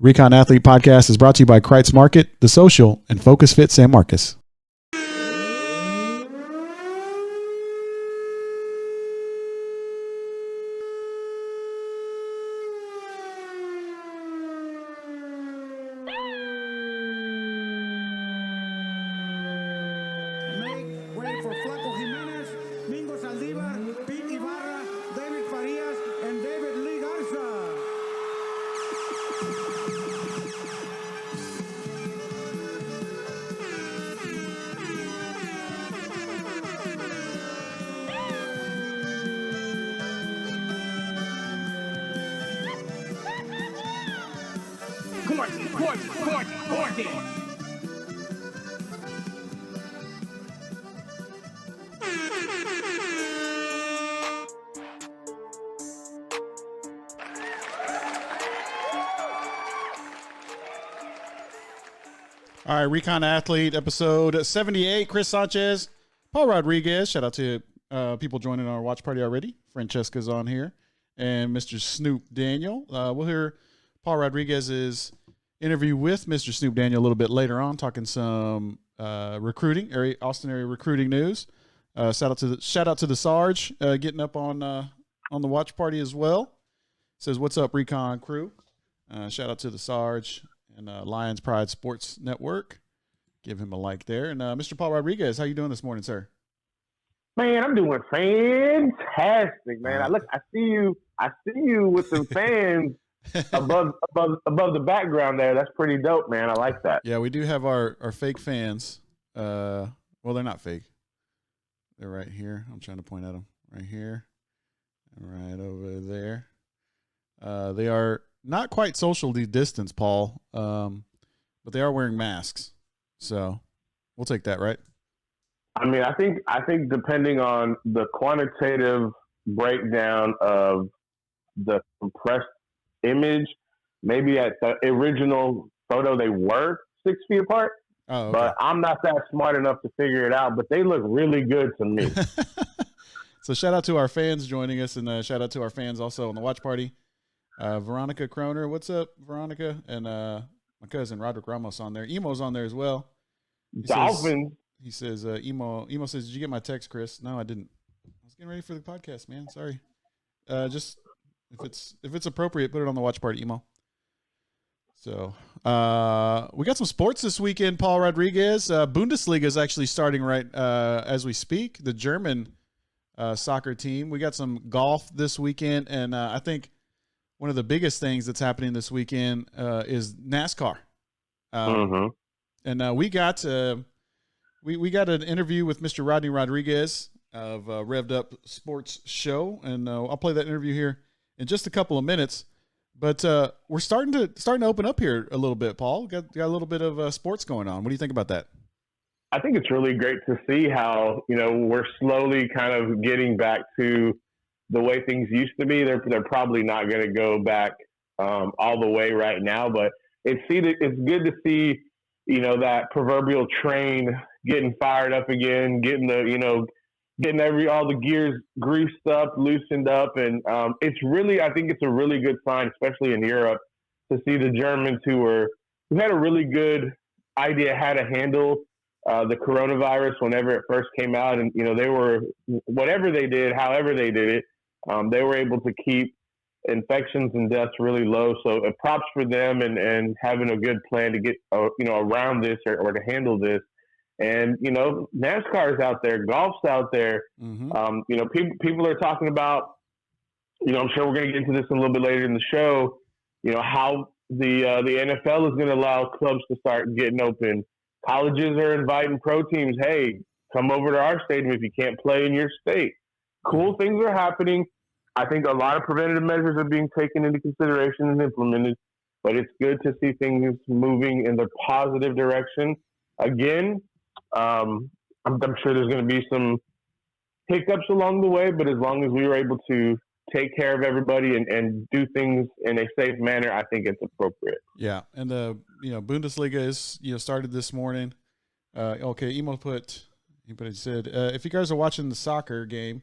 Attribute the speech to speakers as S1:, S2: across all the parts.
S1: Recon Athlete Podcast is brought to you by Kreitz Market, The Social, and Focus Fit San Marcos. All right, Recon Athlete, episode 78. Chris Sanchez, Paul Rodriguez. Shout out to people joining our watch party already. Francesca's on here. And Mr. Snupe Daniel. We'll hear Paul Rodriguez's interview with Mr. Snupe Daniel a little bit later on, talking some recruiting, Austin area recruiting news. Shout out to the Sarge getting up on the watch party as well. Says, "What's up, Recon crew?" Shout out to the Sarge and Lions Pride Sports Network. Give him a like there. And Mr. Paul Rodriguez, how you doing this morning, sir?
S2: Man, I'm doing fantastic, man. I see you with the fans above the background there. That's pretty dope, man. I like that.
S1: Yeah, we do have our fake fans. Well, they're not fake. They're right here. I'm trying to point at them. Right here. And right over there. They are not quite socially distanced, Paul, but they are wearing masks. So we'll take that, right?
S2: I mean, I think depending on the quantitative breakdown of the compressed image, maybe at the original photo they were 6 feet apart.
S1: Oh, okay.
S2: But I'm not that smart enough to figure it out. But they look really good to me.
S1: So shout out to our fans joining us, and shout out to our fans also on the watch party. Veronica Croner, what's up, Veronica? And my cousin Roderick Ramos on there. Emo's on there as well.
S2: Dolphins.
S1: He says, Emo says, "Did you get my text, Chris?" No, I didn't. I was getting ready for the podcast, man. Sorry. Just if it's appropriate, put it on the watch party, Emo. So we got some sports this weekend, Paul Rodriguez. Bundesliga is actually starting right as we speak. The German soccer team. We got some golf this weekend, and I think one of the biggest things that's happening this weekend is NASCAR. And we got we got an interview with Mr. Rodney Rodriguez of Revved Up Sports Show, and I'll play that interview here in just a couple of minutes. But we're starting to open up here a little bit, Paul. Got a little bit of sports going on. What do you think about that?
S2: I think it's really great to see how, we're slowly kind of getting back to the way things used to be. They're probably not going to go back all the way right now, but it's good to see, that proverbial train getting fired up again, getting all the gears greased up, loosened up, and I think it's a really good sign, especially in Europe, to see the Germans who had a really good idea how to handle the coronavirus whenever it first came out, and they were, whatever they did, however they did it, they were able to keep infections and deaths really low. So props for them and having a good plan to get around this or to handle this. And NASCAR's out there, golf's out there. People are talking about, I'm sure we're going to get into this a little bit later in the show, how the NFL is going to allow clubs to start getting open. Colleges are inviting pro teams, hey, come over to our stadium if you can't play in your state. Cool things are happening. I think a lot of preventative measures are being taken into consideration and implemented, but it's good to see things moving in the positive direction. Again, I'm sure there's going to be some hiccups along the way, but as long as we were able to take care of everybody and do things in a safe manner, I think it's appropriate.
S1: Yeah, and the Bundesliga is started this morning. Okay, Emo he said if you guys are watching the soccer game,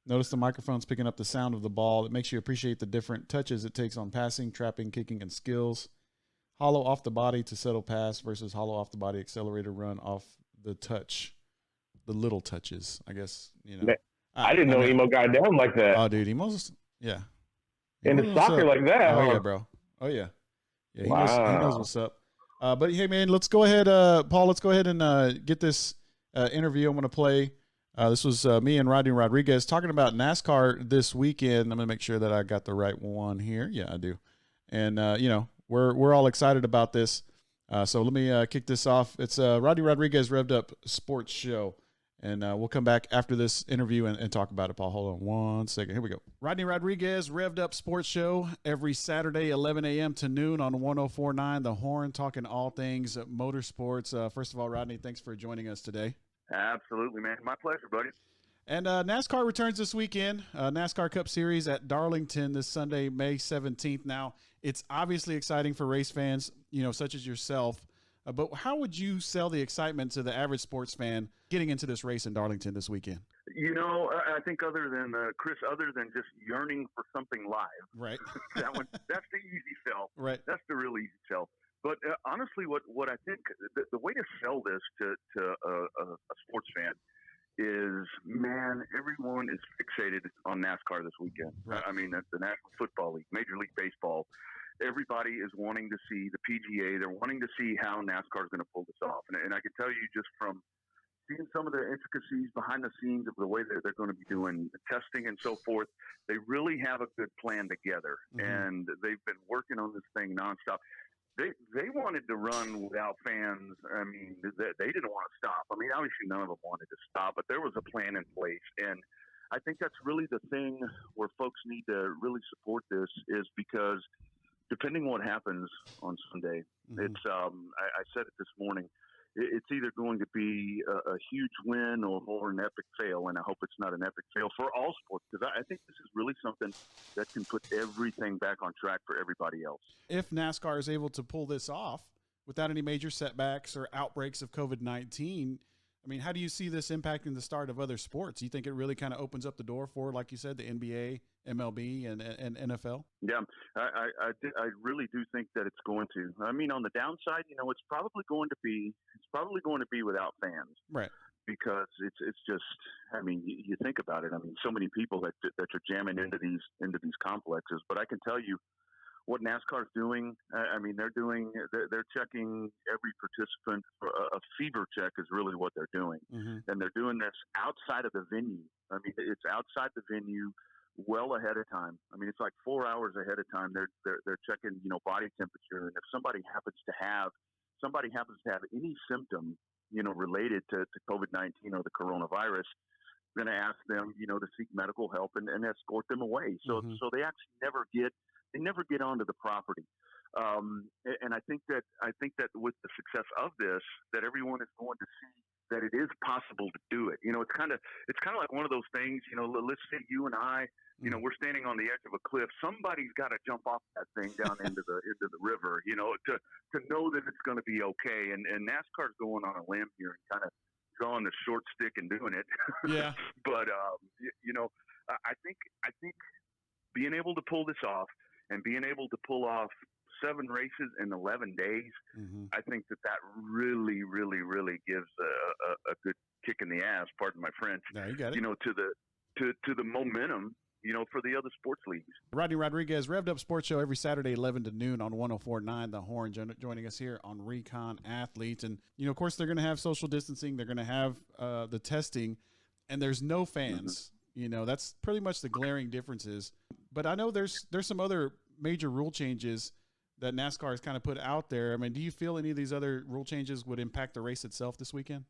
S1: notice the microphone's picking up the sound of the ball. It makes you appreciate the different touches it takes on passing, trapping, kicking, and skills. hollow off the body to settle pass versus hollow off the body accelerator run off the touch, the little touches, I guess,
S2: I didn't know Emo got down like that.
S1: Oh, dude, Emo's, yeah.
S2: Into soccer like that.
S1: Oh,
S2: huh?
S1: yeah, bro. Oh, yeah. Yeah, he
S2: Wow.
S1: knows what's up. But, hey, man, let's go ahead, Paul, let's go ahead and get this interview I'm going to play. This was me and Rodney Rodriguez talking about NASCAR this weekend. I'm going to make sure that I got the right one here. Yeah, I do. And, we're all excited about this. So let me kick this off. It's Rodney Rodriguez Revved Up Sports Show. And we'll come back after this interview and talk about it, Paul. Hold on one second. Here we go. Rodney Rodriguez, Revved Up Sports Show, every Saturday, 11 a.m. to noon on 104.9 The Horn, talking all things motorsports. First of all, Rodney, thanks for joining us today.
S3: Absolutely, man. My pleasure, buddy.
S1: And NASCAR returns this weekend, NASCAR Cup Series at Darlington this Sunday, May 17th. Now, it's obviously exciting for race fans, such as yourself. But how would you sell the excitement to the average sports fan getting into this race in Darlington this weekend?
S3: I think other than Chris, other than just yearning for something live,
S1: right?
S3: that's the easy sell.
S1: Right.
S3: That's the real easy sell. But honestly, what I think the way to sell this to a sports fan is, man, everyone is fixated on NASCAR this weekend.
S1: Right.
S3: I mean, the National Football League, Major League Baseball. Everybody is wanting to see the PGA. They're wanting to see how NASCAR is going to pull this off. And I can tell you just from seeing some of the intricacies behind the scenes of the way that they're going to be doing the testing and so forth, they really have a good plan together. Mm-hmm. And they've been working on this thing nonstop. They wanted to run without fans. I mean, they didn't want to stop. I mean, obviously none of them wanted to stop, but there was a plan in place. And I think that's really the thing where folks need to really support this, is because depending on what happens on Sunday, mm-hmm. It's I said it this morning, it's either going to be a huge win or an epic fail, and I hope it's not an epic fail for all sports, because I think this is really something that can put everything back on track for everybody else.
S1: If NASCAR is able to pull this off without any major setbacks or outbreaks of COVID-19, I mean, how do you see this impacting the start of other sports? You think it really kind of opens up the door for, like you said, the NBA, MLB, and NFL?
S3: Yeah, I really do think that it's going to. I mean, on the downside, it's probably going to be without fans,
S1: right?
S3: Because it's just, I mean, you think about it. I mean, so many people that are jamming into these complexes. But I can tell you, what NASCAR is doing, I mean, they're checking every participant. A fever check is really what they're doing. Mm-hmm. And they're doing this outside of the venue. I mean, it's outside the venue well ahead of time. I mean, it's like 4 hours ahead of time. They're checking, body temperature. And if somebody happens to have any symptom, related to COVID-19 or the coronavirus, going to ask them, to seek medical help and escort them away. So, mm-hmm. So they actually never get onto the property. And I think that with the success of this, that everyone is going to see that it is possible to do it. It's kind of like one of those things, let's say you and I, we're standing on the edge of a cliff. Somebody's got to jump off that thing down into the river, to know that it's going to be okay. And NASCAR's going on a limb here and kind of drawing the short stick and doing it.
S1: Yeah.
S3: But, I think being able to pull this off and being able to pull off 7 races in 11 days, mm-hmm. I think that really, really, really gives a good kick in the ass, pardon my French,
S1: no, you got it.
S3: To the momentum, for the other sports leagues.
S1: Rodney Rodriguez, Revved Up Sports Show, every Saturday, 11 to noon on 104.9 The Horn, joining us here on Recon Athletes. And, of course, they're going to have social distancing. They're going to have the testing, and there's no fans. Mm-hmm. That's pretty much the glaring differences. But I know there's some other major rule changes that NASCAR has kind of put out there. I mean, do you feel any of these other rule changes would impact the race itself this weekend?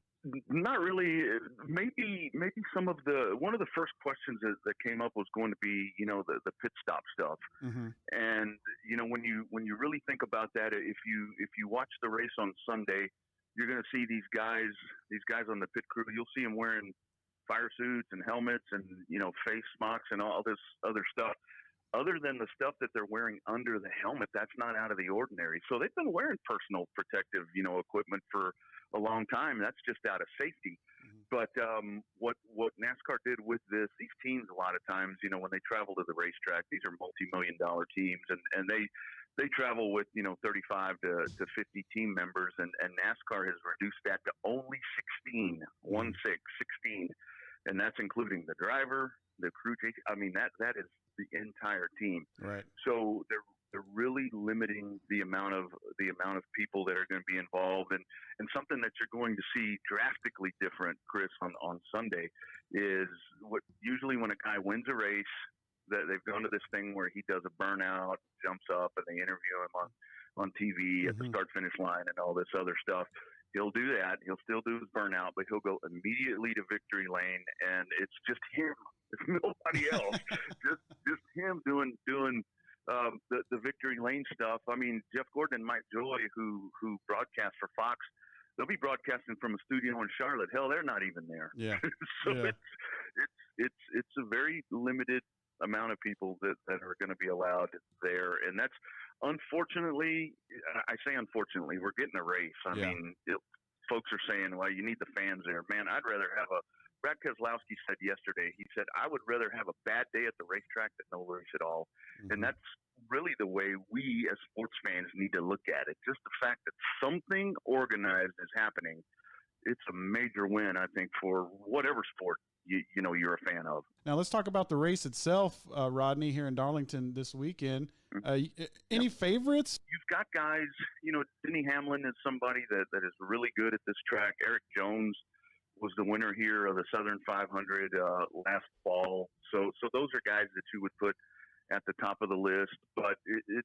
S3: Not really. Maybe some of one of the first questions that came up was going to be, the pit stop stuff. Mm-hmm. And, when you really think about that, if you watch the race on Sunday, you're going to see these guys on the pit crew. You'll see them wearing fire suits and helmets and, face smocks and all this other stuff. Other than the stuff that they're wearing under the helmet, that's not out of the ordinary. So they've been wearing personal protective, equipment for a long time. That's just out of safety. Mm-hmm. But what NASCAR did with these teams, a lot of times, when they travel to the racetrack, these are multi-million-dollar teams, and they travel with 35 to 50 team members, and NASCAR has reduced that to only 16, 16, and that's including the driver, the crew chief. I mean, that is the entire team.
S1: Right.
S3: So they're really limiting the amount of people that are going to be involved, and something that you're going to see drastically different, Chris, on Sunday is what usually when a guy wins a race, that they've gone to this thing where he does a burnout, jumps up, and they interview him on TV at the start finish line and all this other stuff. He'll do that. He'll still do his burnout, but he'll go immediately to victory lane, and it's just him. It's nobody else. just him doing the victory lane stuff. I mean, Jeff Gordon and Mike Joy, who broadcast for Fox, they'll be broadcasting from a studio in Charlotte. Hell, they're not even there.
S1: Yeah.
S3: So yeah. It's a very limited amount of people that are going to be allowed there, and that's unfortunately. I say unfortunately, we're getting a race. I mean, folks are saying, "Well, you need the fans there." Man, I'd rather have a. Brad Keselowski said yesterday. He said, "I would rather have a bad day at the racetrack than no race at all," and that's really the way we as sports fans need to look at it. Just the fact that something organized is happening, it's a major win, I think, for whatever sport you're a fan of.
S1: Now let's talk about the race itself, Rodney, here in Darlington this weekend. Any favorites?
S3: You've got guys, Denny Hamlin is somebody that is really good at this track. Eric Jones was the winner here of the Southern 500 last fall. So those are guys that you would put at the top of the list. But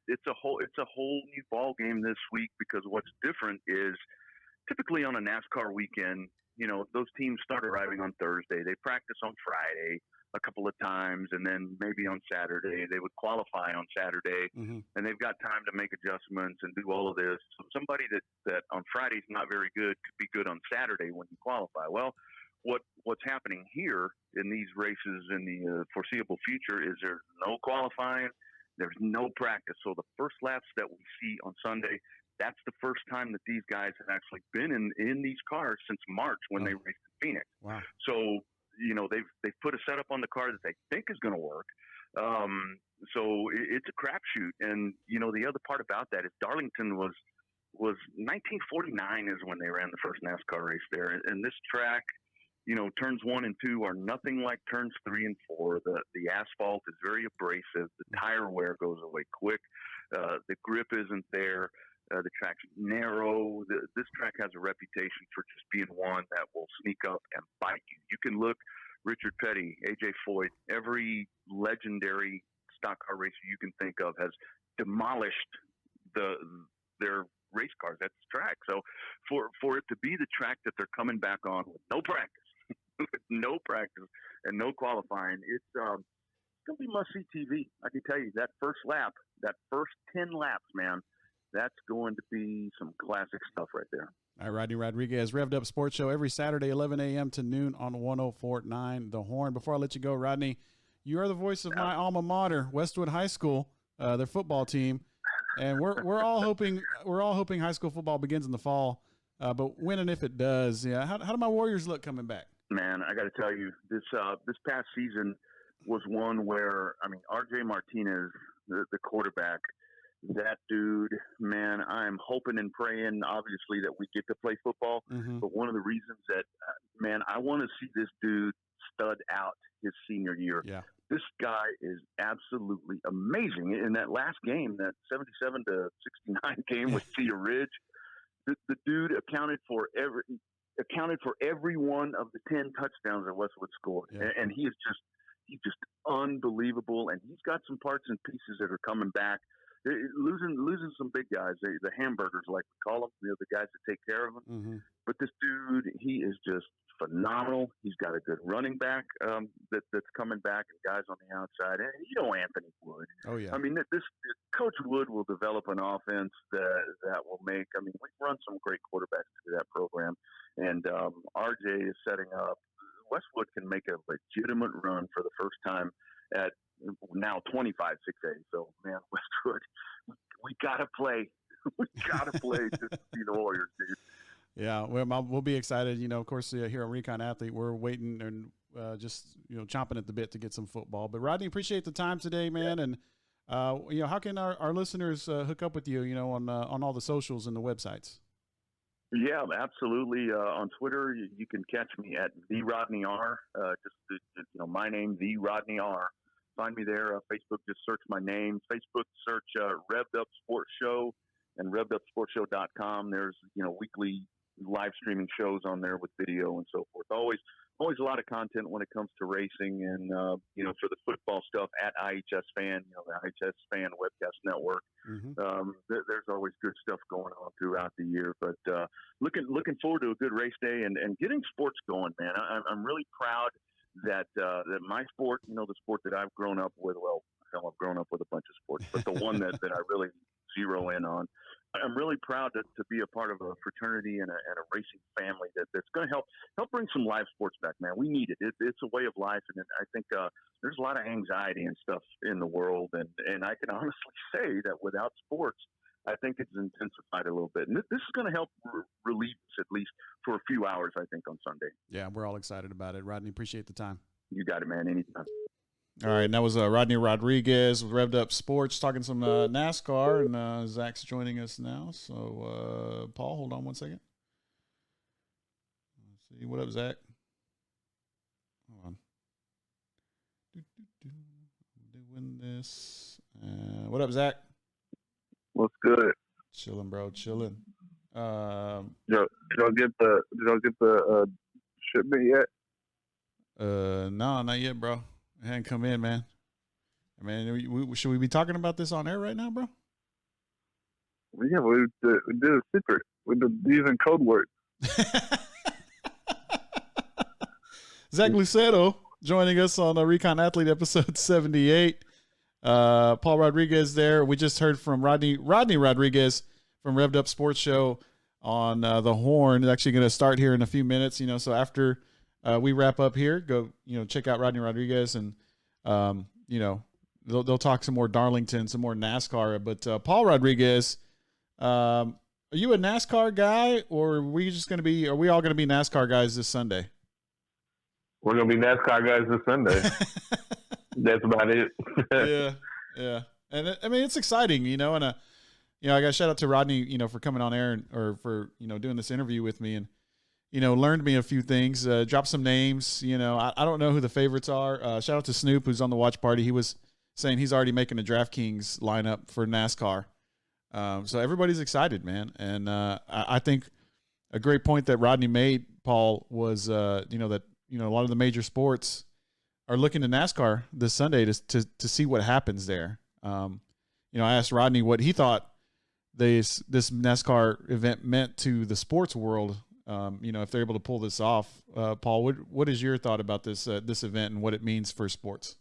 S3: it's a whole new ball game this week, because what's different is typically on a NASCAR weekend, those teams start arriving on Thursday. They practice on Friday a couple of times, and then maybe on Saturday they would qualify on Saturday, and they've got time to make adjustments and do all of this. So somebody that on Friday is not very good could be good on Saturday when you qualify. Well, what's happening here in these races in the foreseeable future is there's no qualifying, there's no practice. So the first laps that we see on Sunday, that's the first time that these guys have actually been in these cars since March when they raced in Phoenix.
S1: Wow.
S3: So, they've put a setup on the car that they think is going to work. So it's a crapshoot. And, the other part about that is Darlington was 1949 is when they ran the first NASCAR race there. And this track, turns 1 and 2 are nothing like turns 3 and 4. The asphalt is very abrasive. The tire wear goes away quick. The grip isn't there. The track's narrow. This track has a reputation for just being one that will sneak up and bite you. You can look, Richard Petty, A.J. Foyt, every legendary stock car racer you can think of has demolished their race cars at this track. So for it to be the track that they're coming back on with no practice, no practice and no qualifying, it's going to be must-see TV. I can tell you that first lap, that first 10 laps, man, that's going to be some classic stuff right there.
S1: All right, Rodney Rodriguez, Revved Up Sports Show every Saturday, 11 a.m. to noon on 104.9 The Horn. Before I let you go, Rodney, you are the voice of my alma mater, Westwood High School, their football team, and we're all hoping high school football begins in the fall. But when and if it does, how do my Warriors look coming back?
S3: Man, I got to tell you, this past season was one where R.J. Martinez, the quarterback. That dude, man, I'm hoping and praying, obviously, that we get to play football. But one of the reasons that, man, I want to see this dude stud out his senior year. Yeah. This guy is absolutely amazing. In that last game, that 77-69 game with Cedar Ridge, the dude accounted for every one of the 10 touchdowns that Westwood scored. Yeah. And he's just unbelievable. And he's got some parts and pieces that are coming back. Losing some big guys, the hamburgers, like we call them, the guys that take care of them. But this dude, he is just phenomenal. He's got a good running back that's coming back, and guys on the outside. And Anthony Wood. Oh yeah. This Coach Wood will develop an offense that will make. We've run some great quarterbacks through that program, and RJ is setting up. Westwood can make a legitimate run for the first time at now 25-6A. So, man, Westwood, we got to play. We got to play to see the Warriors, dude.
S1: Yeah, we'll be excited. Of course, here on Recon Athlete, we're waiting and just chomping at the bit to get some football. But, Rodney, appreciate the time today, man. And How can our listeners hook up with you, on all the socials and the websites?
S3: Yeah, absolutely. On Twitter, you can catch me at the Rodney R. My name, the Rodney R. Find me there. Facebook, just search my name. Facebook, search Revved Up Sports Show and RevvedUpSportsShow.com. There's weekly live streaming shows on there with video and so forth. Always a lot of content when it comes to racing, and for the football stuff at IHS Fan, the IHS Fan Webcast Network.
S1: Mm-hmm.
S3: There's always good stuff going on throughout the year, but looking forward to a good race day and getting sports going, man. I'm really proud that my sport, the sport that I've grown up with. Well, I've grown up with a bunch of sports, but the one that I really zero in on. I'm really proud to be a part of a fraternity and a racing family that's going to help bring some live sports back, man. We need it. It's a way of life, and I think there's a lot of anxiety and stuff in the world, and I can honestly say that without sports, I think it's intensified a little bit. And this is going to help relieve us at least for a few hours, I think, on Sunday.
S1: Yeah, we're all excited about it. Rodney, appreciate the time.
S3: You got it, man. Anytime.
S1: All right, and that was Rodney Rodriguez with Revved Up Sports talking some NASCAR, and Zach's joining us now. So, Paul, hold on one second. Let's see. What up, Zach? Hold on. Doing this. What up, Zach?
S4: What's good?
S1: Chilling, bro. Chilling.
S4: Did y'all get the shipment yet?
S1: No, not yet, bro. It hadn't come in, man. I mean, should we be talking about this on air right now, bro?
S4: Yeah, we did a secret. We did using code words.
S1: Zach Lucero joining us on Recon Athlete episode 78. Paul Rodriguez there. We just heard from Rodney Rodriguez from Revved Up Sports Show on the Horn. It's actually going to start here in a few minutes. So after we wrap up here, go check out Rodney Rodriguez, and they'll talk some more Darlington, some more NASCAR. But Paul Rodriguez, are you a NASCAR guy, or are we all going to be NASCAR guys this Sunday?
S2: We're going to be NASCAR guys this Sunday. That's about it.
S1: Yeah. And it's exciting, and I got to shout out to Rodney, for coming on air or for, doing this interview with me, and, learned me a few things, dropped some names. I don't know who the favorites are. Shout out to Snupe, who's on the watch party. He was saying he's already making a DraftKings lineup for NASCAR. So everybody's excited, man. And I think a great point that Rodney made, Paul, was, that, a lot of the major sports are looking to NASCAR this Sunday to see what happens there. I asked Rodney what he thought this NASCAR event meant to the sports world. If they're able to pull this off, Paul, what is your thought about this event and what it means for sports?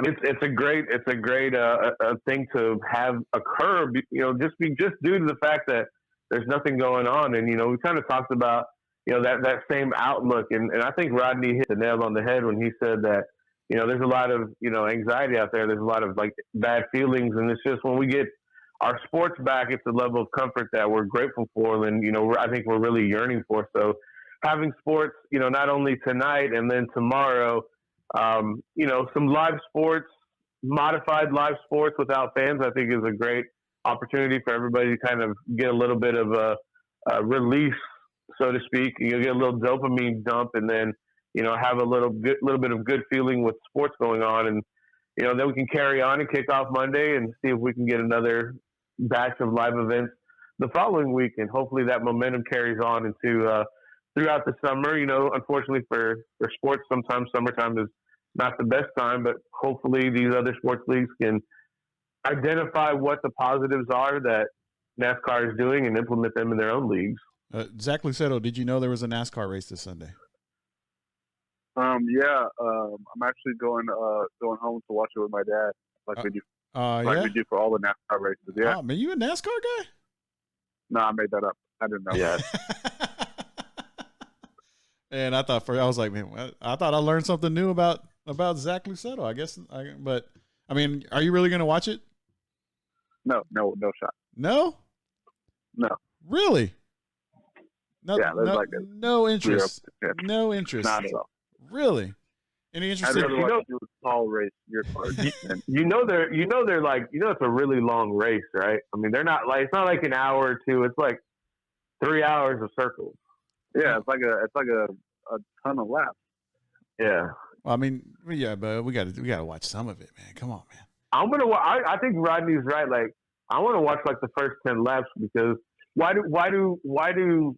S2: It's a great thing to have occur. Just due to the fact that there's nothing going on, and we kind of talked about that same outlook, and I think Rodney hit the nail on the head when he said that there's a lot of anxiety out there. There's a lot of bad feelings, and it's just when we get our sports back, it's a level of comfort that we're grateful for, and I think we're really yearning for. So having sports, not only tonight and then tomorrow, some live sports, modified live sports without fans, I think is a great opportunity for everybody to kind of get a little bit of a release, so to speak. You'll get a little dopamine dump, and then have a little bit of good feeling with sports going on, and then we can carry on and kick off Monday and see if we can get another batch of live events the following week, and hopefully that momentum carries on into throughout the summer. Unfortunately for sports, sometimes summertime is not the best time, but hopefully these other sports leagues can identify what the positives are that NASCAR is doing and implement them in their own leagues.
S1: Zach Lucero, did you know there was a NASCAR race this Sunday?
S4: I'm actually going home to watch it with my dad, we do. We do for all the NASCAR races. Yeah.
S1: Oh, man, you a NASCAR guy?
S4: No, I made that up. I didn't know.
S2: Yeah.
S1: And I thought I learned something new about Zach Lucero, I guess. But I mean, are you really going to watch it?
S4: No shot.
S1: No?
S4: No.
S1: Really? No,
S4: yeah,
S1: no interest.
S4: Yeah.
S1: No interest.
S4: Not at all.
S1: Really? Any interesting?
S4: I'd rather watch you tall race your car.
S2: It's a really long race, right? I mean, they're not like, it's not like an hour or two. It's like 3 hours of circles.
S4: Yeah, it's like a ton of laps.
S2: Yeah.
S1: Well, I mean, yeah, but we got to watch some of it, man. Come on, man.
S2: I think Rodney's right. Like, I want to watch like the first 10 laps because why do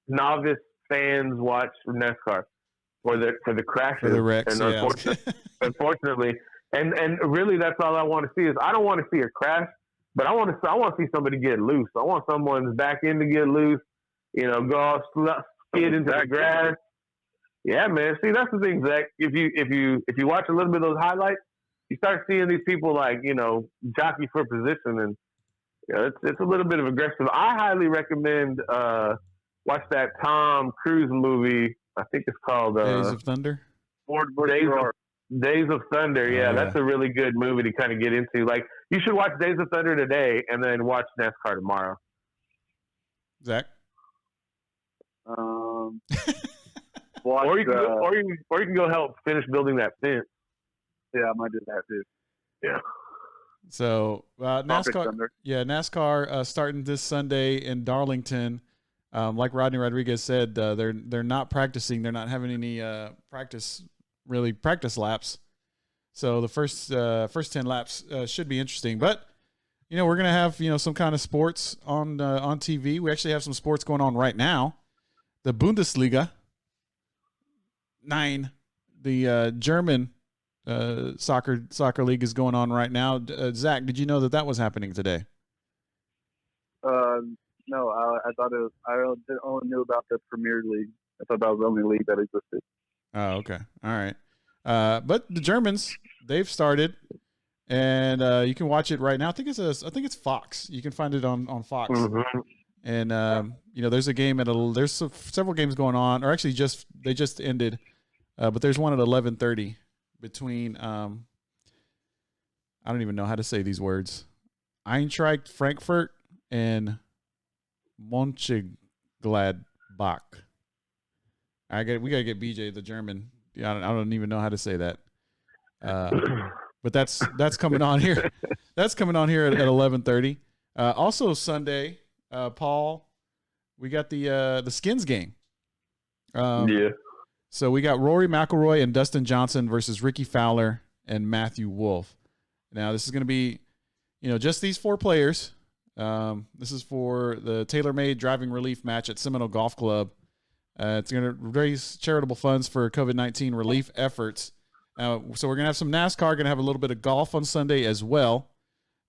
S2: novice fans watch NASCAR? For the crashes,
S1: for the wrecks,
S2: and unfortunately, and really, that's all I want to see. Is I don't want to see a crash, but I want to see somebody get loose. I want someone's back end to get loose. Go skid into the grass. Yeah, man. See, that's the thing, Zach. If you watch a little bit of those highlights, you start seeing these people like jockey for position, and it's a little bit of aggressive. I highly recommend watch that Tom Cruise movie. I think it's called
S1: Days of Thunder.
S2: Days of Thunder. Yeah, that's a really good movie to kind of get into. Like, you should watch Days of Thunder today and then watch NASCAR tomorrow.
S1: Zach.
S2: Or you can go help finish building that fence.
S4: Yeah, I might do that too.
S2: Yeah.
S1: So NASCAR. Yeah, NASCAR starting this Sunday in Darlington. Like Rodney Rodriguez said, they're not practicing. They're not having any practice laps. So the first 10 laps should be interesting. But we're gonna have some kind of sports on TV. We actually have some sports going on right now. The Bundesliga 9, the German soccer league is going on right now. Zach, did you know that was happening today?
S4: No, I thought I only knew about the Premier League. I thought that was the only league that existed.
S1: Oh, okay. All right. But the Germans, they've started, and you can watch it right now. I think it's Fox. You can find it on Fox.
S2: Mm-hmm.
S1: And there's a game there's several games going on, or actually they just ended, but there's one at 11:30 between I don't even know how to say these words, Eintracht Frankfurt and Mönchengladbach. We gotta get BJ the German. Yeah, I don't even know how to say that. But that's coming on here. That's coming on here at 11:30. Also Sunday, Paul, we got the Skins game.
S2: Yeah.
S1: So we got Rory McIlroy and Dustin Johnson versus Ricky Fowler and Matthew Wolff. Now this is going to be, just these 4 players. This is for the tailor-made driving relief match at Seminole Golf Club. It's going to raise charitable funds for COVID-19 relief efforts. So we're going to have some NASCAR, going to have a little bit of golf on Sunday as well.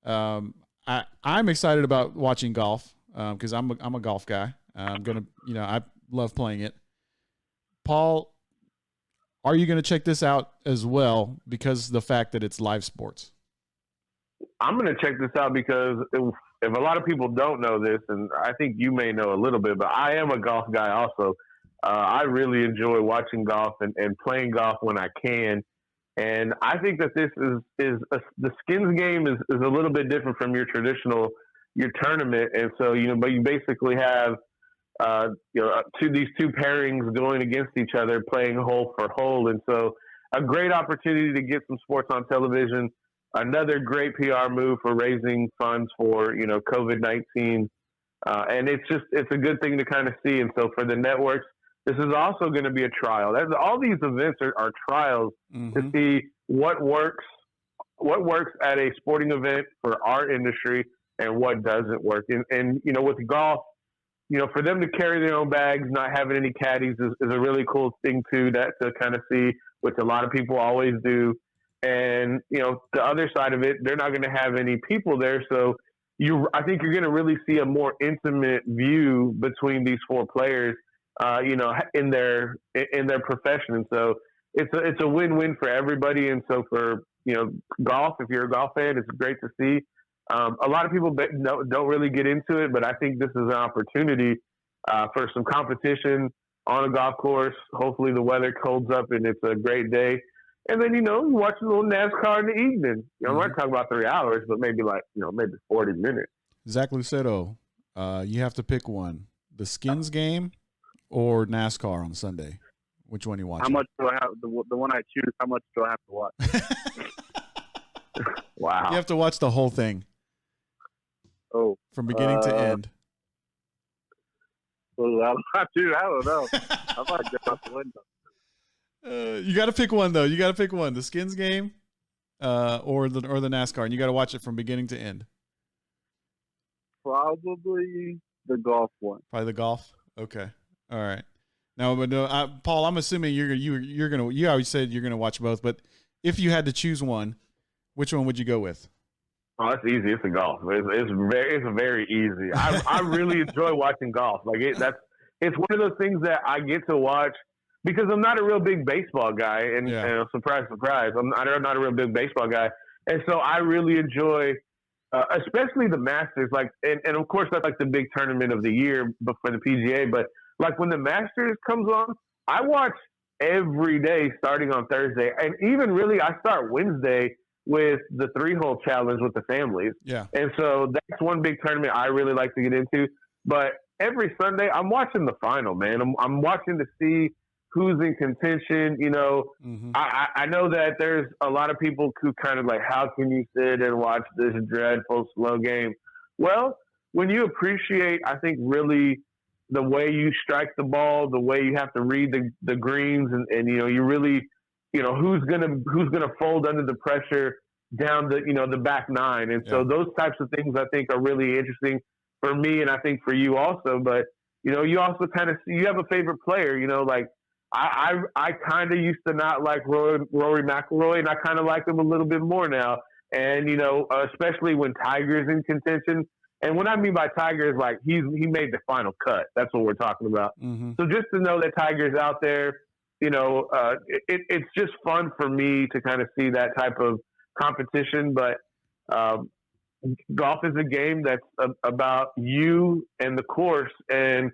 S1: I'm excited about watching golf because I'm a golf guy. I'm going to, I love playing it. Paul, are you going to check this out as well because of the fact that it's live sports?
S2: I'm going to check this out because if a lot of people don't know this, and I think you may know a little bit, but I am a golf guy also. I really enjoy watching golf and playing golf when I can. And I think that this is the Skins game is a little bit different from your tournament. And so, but you basically have, these two pairings going against each other, playing hole for hole. And so a great opportunity to get some sports on television. Another great PR move for raising funds for, COVID-19. And it's a good thing to kind of see. And so for the networks, this is also going to be a trial. All these events are trials to see what works at a sporting event for our industry and what doesn't work. And with golf, for them to carry their own bags, not having any caddies is a really cool thing too, to kind of see, which a lot of people always do. And, the other side of it, they're not going to have any people there. So I think you're going to really see a more intimate view between these 4 players, in their profession. And so it's a win-win for everybody. And so for, golf, if you're a golf fan, it's great to see. A lot of people don't really get into it, but I think this is an opportunity for some competition on a golf course. Hopefully the weather holds up and it's a great day. And then, you watch a little NASCAR in the evening. I'm not talking about 3 hours, but maybe maybe 40 minutes.
S1: Zach Lucetto, you have to pick one. The Skins game or NASCAR on Sunday? Which one you watch?
S4: How much do I have? The one I choose. How much do I have to watch?
S2: Wow.
S1: You have to watch the whole thing.
S4: Oh,
S1: from beginning to end.
S4: Well, dude, I don't know. I might jump out the window.
S1: You got to pick one though. You got to pick one: the Skins game, or the NASCAR, and you got to watch it from beginning to end.
S4: Probably the golf one.
S1: Probably the golf. Okay. All right. Now, but Paul, I'm assuming you're gonna. You always said you're gonna watch both, but if you had to choose one, which one would you go with?
S2: Oh, that's easy. It's a golf. It's very easy. I really enjoy watching golf. Like it's one of those things that I get to watch because I'm not a real big baseball guy, and surprise, I'm not a real big baseball guy, and so I really enjoy, especially the Masters. Like, and of course that's like the big tournament of the year for the PGA. But like when the Masters comes on, I watch every day starting on Thursday, and even really I start Wednesday with the 3-hole challenge with the families.
S1: Yeah.
S2: And so that's one big tournament I really like to get into. But every Sunday, I'm watching the final, man. I'm watching to see who's in contention. You know, I know that there's a lot of people who kind of like, how can you sit and watch this dreadful slow game? Well, when you appreciate, I think, really the way you strike the ball, the way you have to read the greens, and you know, you really – you know, who's gonna fold under the pressure down the back nine. And so those types of things I think are really interesting for me, and I think for you also. But, you know, you also kind of you have a favorite player, you know, like I kind of used to not like Rory McIlroy, and I kind of like him a little bit more now. And, you know, especially when Tiger's in contention. And what I mean by Tiger is like he made the final cut. That's what we're talking about. So just to know that Tiger's out there, you know, it's just fun for me to kind of see that type of competition. But golf is a game that's about you and the course. And,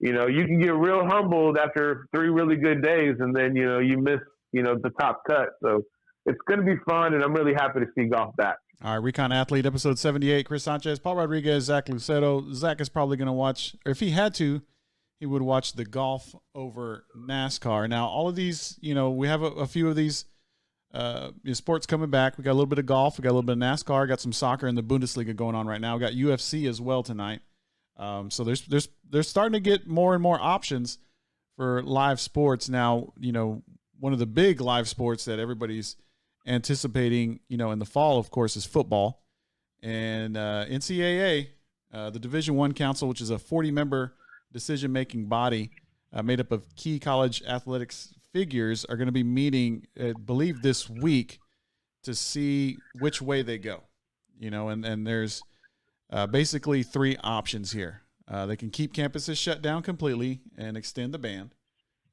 S2: you know, you can get real humbled after 3 really good days, and then, you know, you miss, you know, the top cut. So it's going to be fun, and I'm really happy to see golf back.
S1: All right, Recon Athlete, episode 78, Chris Sanchez, Paul Rodriguez, Zach Lucetto. Zach is probably going to watch, or if he had to, he would watch the golf over NASCAR. Now, all of these, you know, we have a few of these sports coming back. We got a little bit of golf. We got a little bit of NASCAR. Got some soccer in the Bundesliga going on right now. We got UFC as well tonight. So there's starting to get more and more options for live sports. Now, you know, one of the big live sports that everybody's anticipating, you know, in the fall, of course, is football. And NCAA, the Division I Council, which is a 40-member decision-making body made up of key college athletics figures, are going to be meeting, I believe, this week to see which way they go. You know, and there's basically 3 options here. They can keep campuses shut down completely and extend the ban.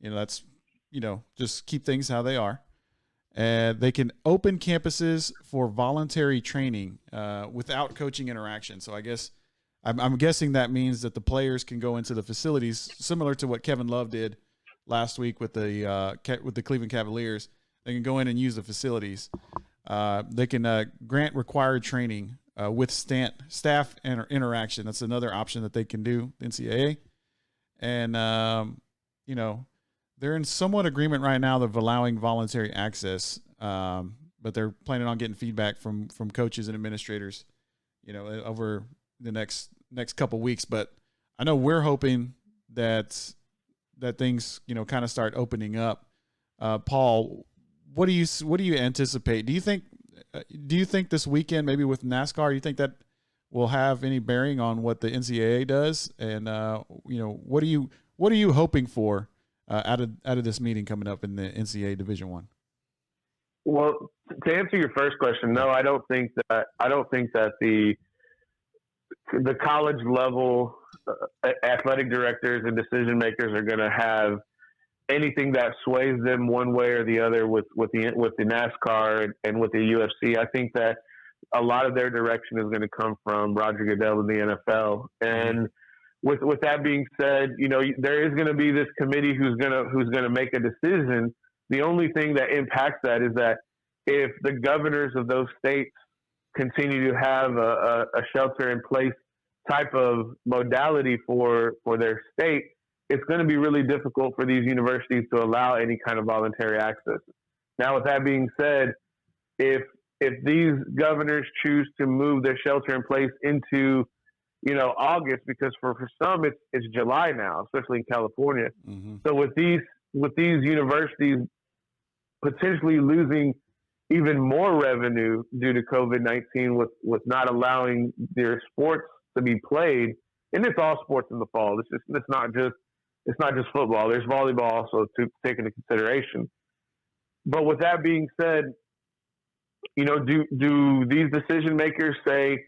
S1: You know, that's, you know, just keep things how they are. They can open campuses for voluntary training without coaching interaction. So I guess I'm guessing that means that the players can go into the facilities, similar to what Kevin Love did last week with the Cleveland Cavaliers. They can go in and use the facilities. They can grant required training with staff interaction. That's another option that they can do, the NCAA. And, you know, they're in somewhat agreement right now of allowing voluntary access, but they're planning on getting feedback from coaches and administrators, you know, over the next couple weeks. But I know we're hoping that things, you know, kind of start opening up. Paul, what do you anticipate? Do you think this weekend, maybe with NASCAR, you think that will have any bearing on what the NCAA does? And you know, what are you hoping for out of this meeting coming up in the NCAA Division I?
S2: Well, to answer your first question, no, I don't think that the college level athletic directors and decision makers are going to have anything that sways them one way or the other with the NASCAR and with the UFC. I think that a lot of their direction is going to come from Roger Goodell in the NFL. And with that being said, you know, there is going to be this committee who's going to make a decision. The only thing that impacts that is that if the governors of those states continue to have a shelter in place type of modality for their state, it's going to be really difficult for these universities to allow any kind of voluntary access. Now, with that being said, if these governors choose to move their shelter in place into, August, because for some it's July now, especially in California. Mm-hmm. So with these universities potentially losing even more revenue due to COVID-19 with not allowing their sports to be played, and it's all sports in the fall. It's not just football. There's volleyball also to take into consideration. But with that being said, do these decision makers say,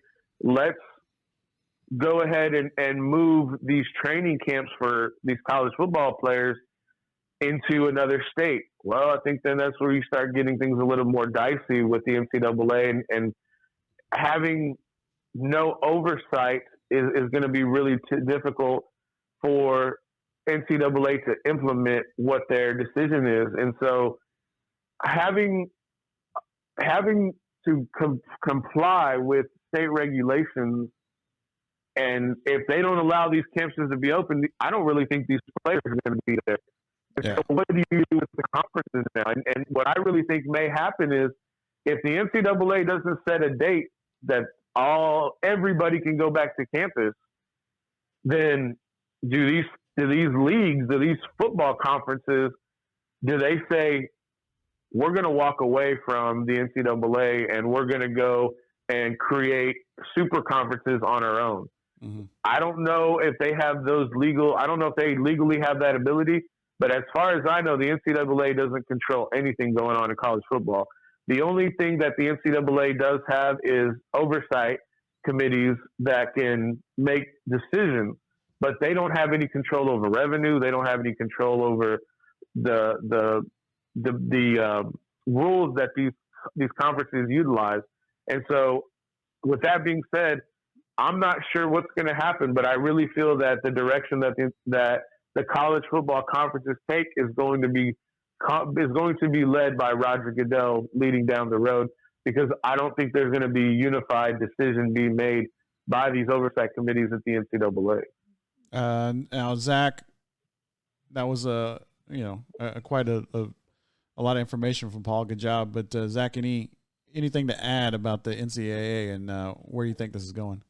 S2: let's go ahead and move these training camps for these college football players into another state? Well, I think then that's where you start getting things a little more dicey with the NCAA, and having no oversight is going to be really difficult for NCAA to implement what their decision is. And so having to comply with state regulations, and if they don't allow these campuses to be open, I don't really think these players are going to be there. Yeah. So what do you do with the conferences now? And what I really think may happen is, if the NCAA doesn't set a date that everybody can go back to campus, then do these leagues, do these football conferences, do they say, we're going to walk away from the NCAA and we're going to go and create super conferences on our own? Mm-hmm. I don't know if they have I don't know if they legally have that ability, but as far as I know, the NCAA doesn't control anything going on in college football. The only thing that the NCAA does have is oversight committees that can make decisions, but they don't have any control over revenue. They don't have any control over the rules that these conferences utilize. And so, with that being said, I'm not sure what's going to happen, but I really feel that the direction that the college football conferences take is going to be led by Roger Goodell leading down the road, because I don't think there's going to be a unified decision being made by these oversight committees at the NCAA.
S1: Now, Zach, that was quite a lot of information from Paul. Good job. But Zach, anything to add about the NCAA and where you think this is going?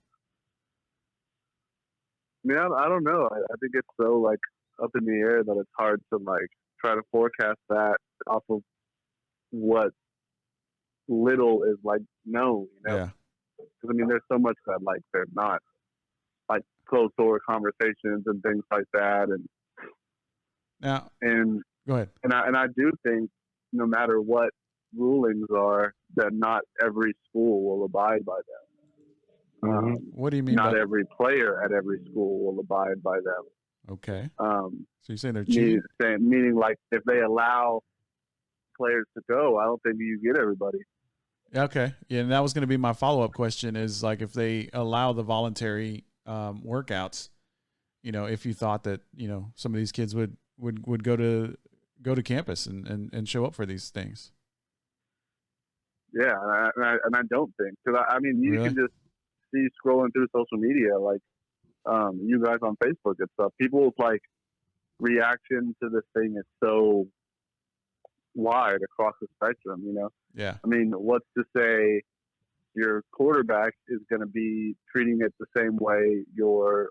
S4: I mean, I don't know. I think it's so up in the air that it's hard to try to forecast that off of what little is known.
S1: Yeah.
S4: Because I mean, there's so much that they're not closed door conversations and things like that. And
S1: go ahead.
S4: And I do think no matter what rulings are, that not every school will abide by them.
S1: What do you mean?
S4: Not every player at every school will abide by them.
S1: Okay. So you're saying they're cheating?
S4: Meaning if they allow players to go, I don't think you get everybody.
S1: Okay. Yeah, and that was going to be my follow-up question is if they allow the voluntary workouts, if you thought that, some of these kids would go to campus and show up for these things.
S4: Yeah, and I don't think, because I mean, you can just see scrolling through social media, you guys on Facebook and stuff, people's reaction to this thing is so wide across the spectrum,
S1: Yeah.
S4: I mean, what's to say your quarterback is going to be treating it the same way your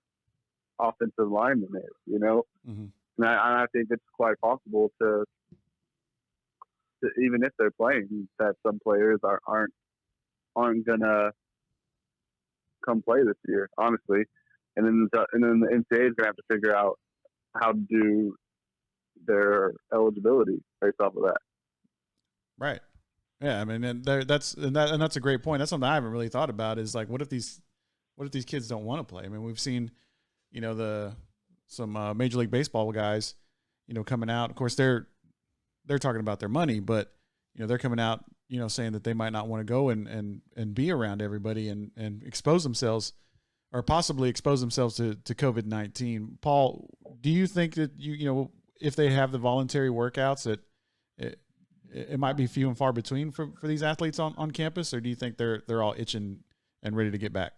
S4: offensive lineman is,
S1: Mm-hmm.
S4: And I think it's quite possible to even if they're playing, that some players aren't gonna come play this year, honestly. And then the NCAA is gonna have to figure out how to do their eligibility based off of that.
S1: Right. Yeah. I mean, that's a great point. That's something I haven't really thought about. Is what if these kids don't want to play? I mean, we've seen, some Major League Baseball guys, coming out. Of course, they're talking about their money, but they're coming out, saying that they might not want to go and be around everybody and expose themselves, or possibly expose themselves to COVID-19. Paul, do you think that if they have the voluntary workouts, that it might be few and far between for these athletes on campus, or do you think they're all itching and ready to get back?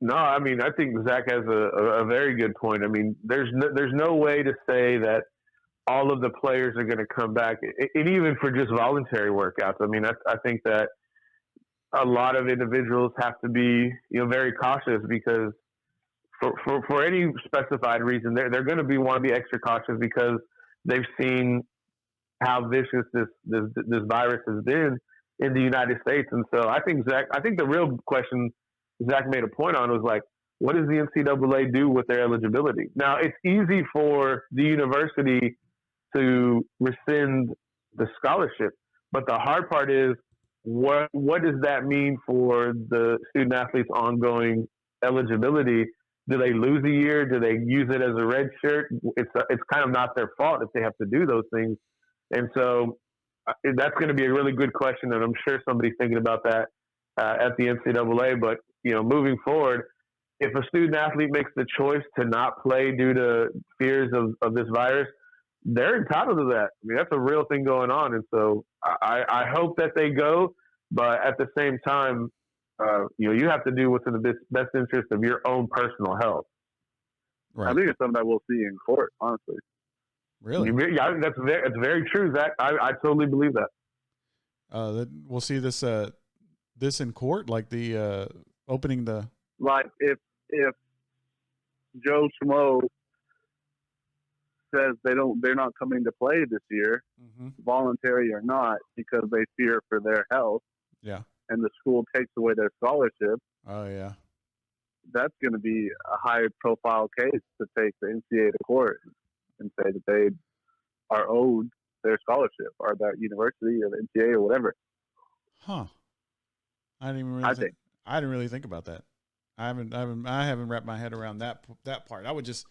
S2: No, I mean, I think Zach has a very good point. I mean, there's no way to say that all of the players are going to come back, and even for just voluntary workouts. I mean, I think that a lot of individuals have to be, very cautious because for any specified reason, they're going to want to be extra cautious because they've seen how vicious this virus has been in the United States. And so I think the real question Zach made a point on was like, what does the NCAA do with their eligibility? Now, it's easy for the university to rescind the scholarship, but the hard part is what does that mean for the student athlete's ongoing eligibility? Do they lose a year? Do they use it as a red shirt? It's kind of not their fault if they have to do those things. And so that's going to be a really good question, and I'm sure somebody's thinking about that at the NCAA. But moving forward, if a student athlete makes the choice to not play due to fears of this virus, they're entitled to that. I mean, that's a real thing going on, and so I hope that they go. But at the same time, you have to do what's in the best interest of your own personal health.
S4: Right. I think it's something that we'll see in court, honestly.
S1: Really?
S2: Yeah, that's very true, Zach. I totally believe that.
S1: We'll see this in court, like the opening the.
S4: Like if Joe Schmo says they're not coming to play this year, voluntary or not, because they fear for their health.
S1: Yeah.
S4: And the school takes away their scholarship.
S1: Oh yeah.
S4: That's going to be a high-profile case to take the NCAA to court and say that they are owed their scholarship or that university or the NCAA or whatever.
S1: Huh. I didn't really think about that. I haven't wrapped my head around that part. I was just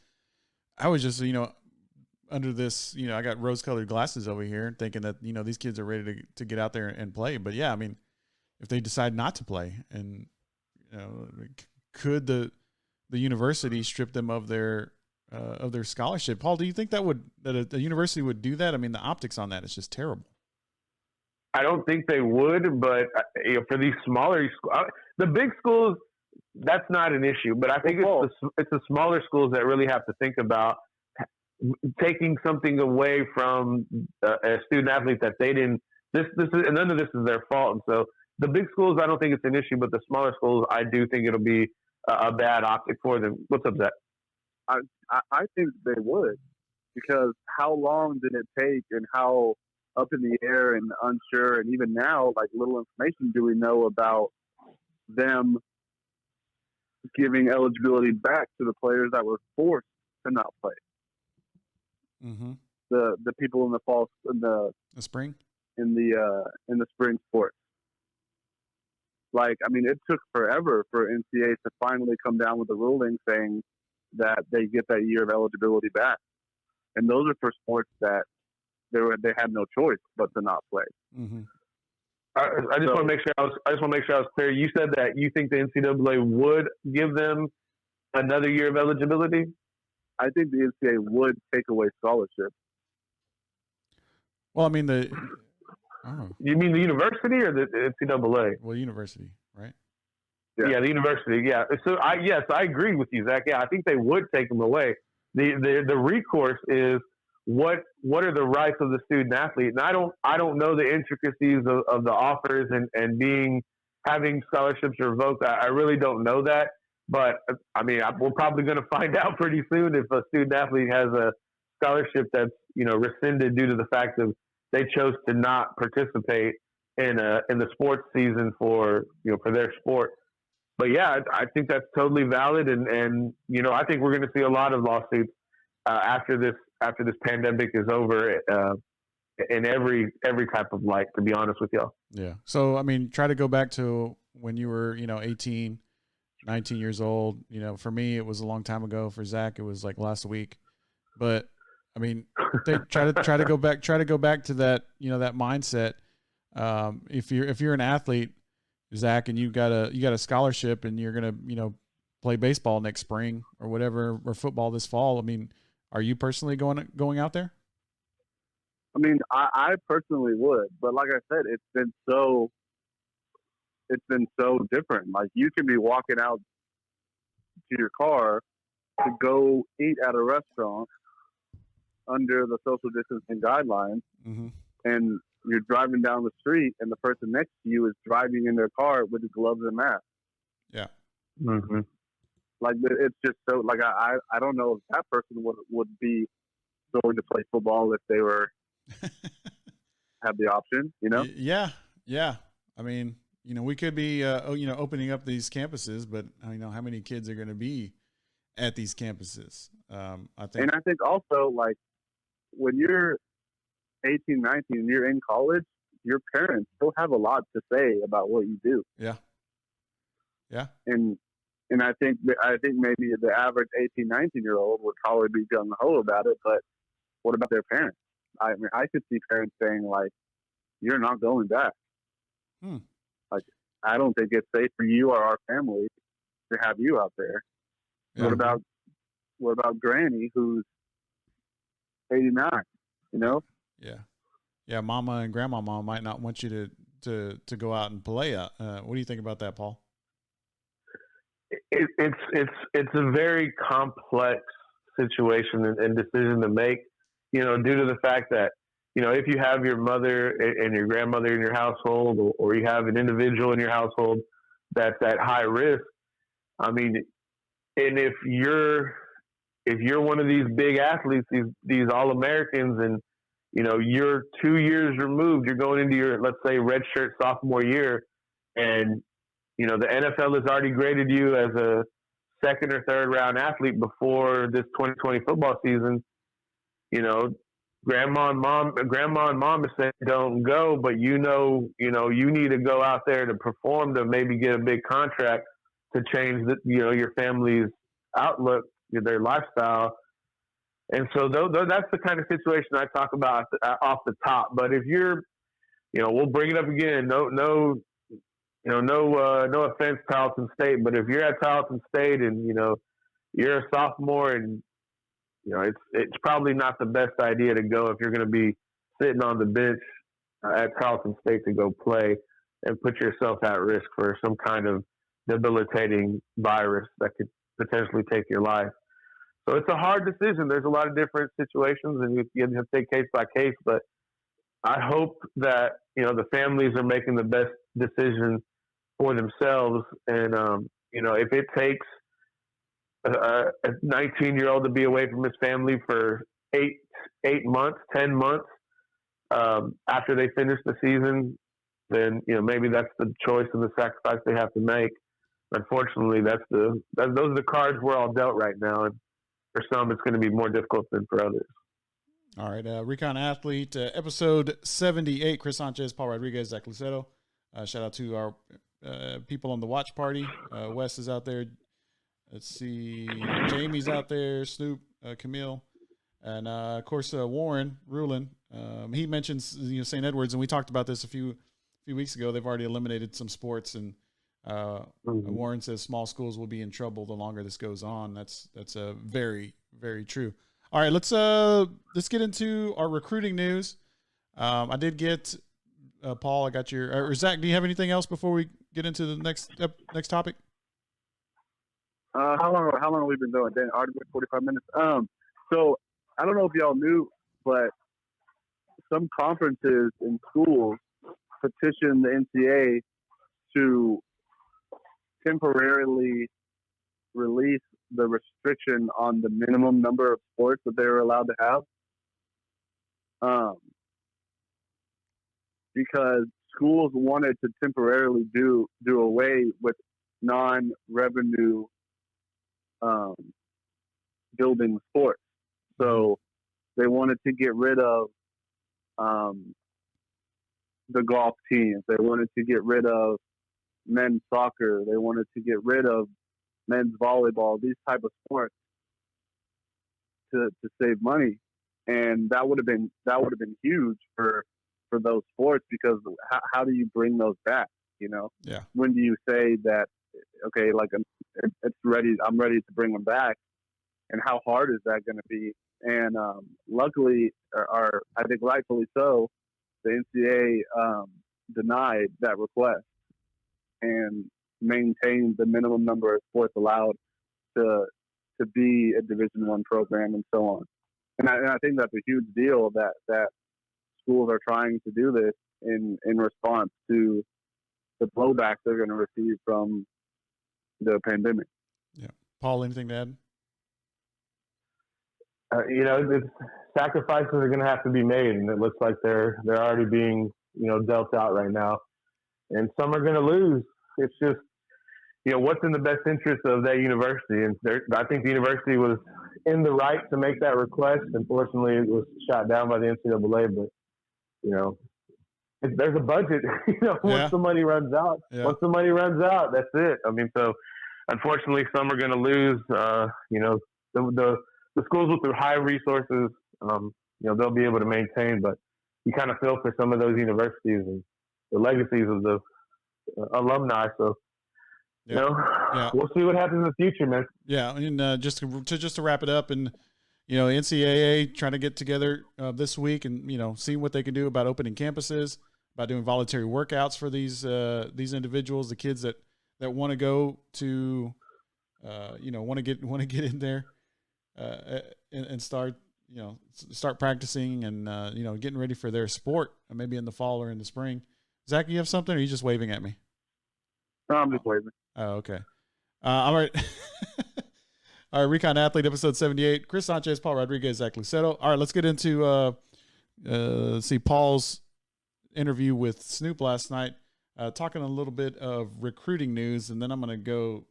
S1: under this, I got rose-colored glasses over here thinking that, these kids are ready to get out there and play. But yeah, I mean, if they decide not to play and, could the university strip them of their scholarship? Paul, do you think that a university would do that? I mean, the optics on that is just terrible.
S2: I don't think they would, but for these smaller schools, the big schools, that's not an issue. But I think it's the smaller schools that really have to think about taking something away from a student athlete that they didn't. This is, and none of this is their fault. And so the big schools, I don't think it's an issue, but the smaller schools, I do think it'll be a bad optic for them. What's up, Zach?
S4: I think they would, because how long did it take and how up in the air and unsure, and even now, like, little information do we know about them giving eligibility back to the players that were forced to not play?
S1: Mm-hmm.
S4: The people in the fall, in the
S1: spring,
S4: in the spring sports. Like, I mean, it took forever for NCAA to finally come down with a ruling saying that they get that year of eligibility back, and those are for sports that they had no choice but to not play.
S1: Mm-hmm.
S2: I just want to make sure I was clear. You said that you think the NCAA would give them another year of eligibility?
S4: I think the NCAA would take away scholarships.
S1: Well, I mean
S2: You mean the university or the NCAA?
S1: Well, university, right?
S2: Yeah, the university. Yeah. So I agree with you, Zach. Yeah, I think they would take them away. The recourse is what are the rights of the student athlete? And I don't know the intricacies of the offers and having scholarships revoked. I really don't know that. But I mean, we're probably going to find out pretty soon if a student athlete has a scholarship that's rescinded due to the fact of they chose to not participate in the sports season for their sport. But yeah, I think that's totally valid, and I think we're going to see a lot of lawsuits after this pandemic is over, in every type of light. To be honest with y'all.
S1: Yeah. So I mean, try to go back to when you were 18, 19 years old. For me, it was a long time ago. For Zach, it was like last week. But I mean, try to go back to that that mindset. If you're an athlete, Zach, and you got a scholarship and you're gonna play baseball next spring or whatever, or football this fall, I mean, are you personally going out there?
S4: I mean, I personally would, but like I said, it's been so different. Like, you can be walking out to your car to go eat at a restaurant under the social distancing guidelines, and you're driving down the street and the person next to you is driving in their car with gloves and mask.
S1: Yeah.
S4: Like, it's just so, like, I don't know if that person would be going to play football if they were have the option, you know?
S1: Yeah. I mean, we could be, opening up these campuses, but how many kids are going to be at these campuses? I think
S4: also, like, when you're 18, 19, and you're in college, your parents still have a lot to say about what you do.
S1: Yeah.
S4: And I think maybe the average 18, 19-year-old would probably be gung-ho about it, but what about their parents? I mean, I could see parents saying, like, you're not going back. Like, I don't think it's safe for you or our family to have you out there. Yeah. What about Granny, who's 89,
S1: Yeah, Mama and Grandmama might not want you to go out and play. What do you think about that, Paul?
S2: It's a very complex situation and decision to make, due to the fact that, if you have your mother and your grandmother in your household, or you have an individual in your household that's at high risk, I mean, and if you're one of these big athletes, these All-Americans, and, you're 2 years removed, you're going into your, let's say, redshirt sophomore year, and, the NFL has already graded you as a second or third round athlete before this 2020 football season. Grandma and mom are saying don't go, but you need to go out there to perform, to maybe get a big contract to change your family's outlook, their lifestyle. And so that's the kind of situation I talk about off the top. But if you're, we'll bring it up again. No offense, Tarleton State, but if you're at Tarleton State and you're a sophomore, and it's probably not the best idea to go if you're going to be sitting on the bench at Tarleton State to go play and put yourself at risk for some kind of debilitating virus that could potentially take your life. So it's a hard decision. There's a lot of different situations, and you have to take case by case. But I hope that the families are making the best decision for themselves. And if it takes a 19-year-old to be away from his family for 8 months, 10 months after they finish the season, then maybe that's the choice and the sacrifice they have to make. Unfortunately, those are the cards we're all dealt right now, and for some, it's going to be more difficult than for others.
S1: All right, Recon Athlete, episode 78. Chris Sanchez, Paul Rodriguez, Zach Luceto. Shout out to our people on the watch party. Wes is out there. Let's see, Jamie's out there. Snupe, Camille, and of course Warren Rulin. He mentions St. Edwards, and we talked about this a few weeks ago. They've already eliminated some sports, and Warren says small schools will be in trouble the longer this goes on. That's very, very true. All right, let's get into our recruiting news. I did get Paul. I got your or Zach. Do you have anything else before we get into the next topic?
S4: How long have we been doing? Dan, already been 45 minutes. So I don't know if y'all knew, but some conferences and schools petitioned the NCAA to temporarily release the restriction on the minimum number of sports that they were allowed to have. Because schools wanted to temporarily do away with non-revenue building sports. So they wanted to get rid of the golf teams. They wanted to get rid of men's soccer. They wanted to get rid of men's volleyball, these type of sports to save money. And that would have been huge for those sports, because how do you bring those back?
S1: Yeah.
S4: When do you say that, okay, like it's ready, I'm ready to bring them back, and how hard is that going to be? And luckily, or I think rightfully so, the NCAA denied that request and maintained the minimum number of sports allowed. to be a Division I program and so on. And I think that's a huge deal that schools are trying to do this in response to the blowback they're going to receive from the pandemic.
S1: Yeah. Paul, anything to add?
S2: Sacrifices are going to have to be made, and it looks like they're already being, dealt out right now. And some are going to lose. It's just, what's in the best interest of that university? And I think the university was in the right to make that request. Unfortunately, it was shot down by the NCAA. But, there's a budget. Once the money runs out, that's it. I mean, so unfortunately, some are going to lose. The schools with the high resources, they'll be able to maintain. But you kind of feel for some of those universities and the legacies of the alumni. So, we'll see what happens in the future, man.
S1: Yeah, and just to wrap it up, and NCAA trying to get together this week and see what they can do about opening campuses, about doing voluntary workouts for these individuals, the kids that want to go to, want to get in there and start practicing and getting ready for their sport, maybe in the fall or in the spring. Zach, you have something, or are you just waving at me?
S4: No, I'm just waving.
S1: Oh, okay. All right. All right, Recon Athlete, episode 78. Chris Sanchez, Paul Rodriguez, Zach Luceto. All right, let's get into Paul's interview with Snupe last night, talking a little bit of recruiting news, and then I'm gonna go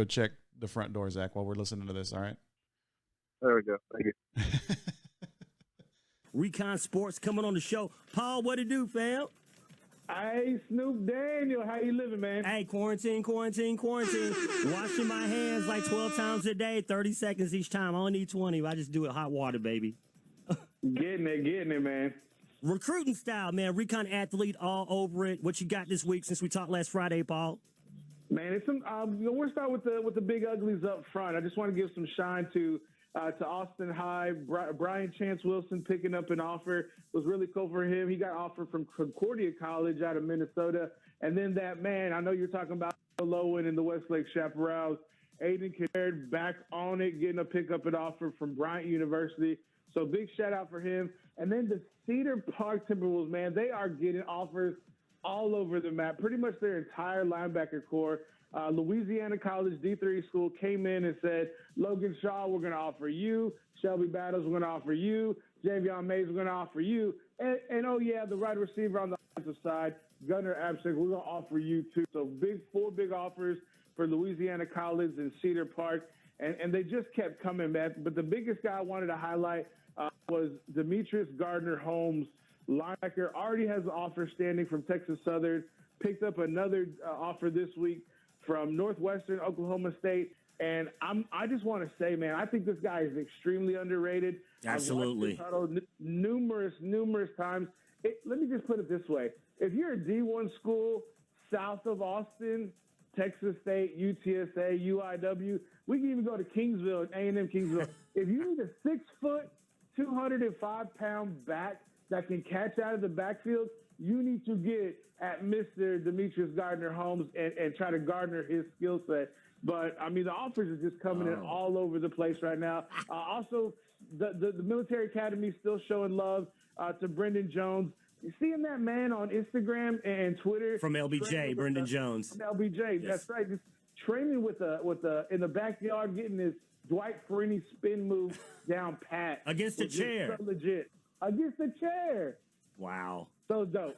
S1: check the front door, Zach, while we're listening to this. All right.
S4: There we go. Thank you.
S5: Recon Sports coming on the show. Paul, what it do, fam?
S6: Hey, Snoop Daniel, how you living, man?
S5: Hey, quarantine. Washing my hands like 12 times a day, 30 seconds each time. I only need 20. I just do it hot water, baby.
S6: Getting it, man.
S5: Recruiting style, man. Recon Athlete all over it. What you got this week since we talked last Friday, Paul?
S6: Man, it's some. We'll start with the big uglies up front. I just want to give some shine to Austin High. Brian Chance Wilson picking up an offer was really cool for him. He got offered from Concordia College out of Minnesota. And then that man, I know you're talking about Lowen and the Westlake Chaparrals, Aiden Kinnaird back on it, getting a pickup and offer from Bryant University. So big shout out for him. And then the Cedar Park Timberwolves, man, they are getting offers all over the map, pretty much their entire linebacker core. Louisiana College D3 school came in and said, Logan Shaw, we're going to offer you. Shelby Battles, we're going to offer you. Javion Mays, we're going to offer you. And oh, yeah, the wide receiver on the offensive side, Gunnar Absek, we're going to offer you too. So four big offers for Louisiana College and Cedar Park. And they just kept coming, man. But the biggest guy I wanted to highlight was Demetrius Gardner-Holmes, linebacker. Already has an offer standing from Texas Southern. Picked up another offer this week from Northwestern Oklahoma State. And I just want to say, man, I think this guy is extremely underrated.
S5: Absolutely.
S6: I've watched this title numerous times. Let me just put it this way. If you're a D1 school south of Austin, Texas State, UTSA, UIW, we can even go to Kingsville, A&M Kingsville. If you need a 6-foot, 205-pound back that can catch out of the backfield, you need to get at Mr. Demetrius Gardner-Holmes and try to garner his skill set. But, I mean, the offers are just coming in all over the place right now. Also, the military academy is still showing love to Brendan Jones. You seeing that man on Instagram and Twitter?
S5: From LBJ, Brendan Jones.
S6: From LBJ, yes. That's right. Just training with in the backyard, getting his Dwight Freeney spin move down pat.
S5: Against the chair.
S6: So legit. Against the chair.
S5: Wow.
S6: So dope.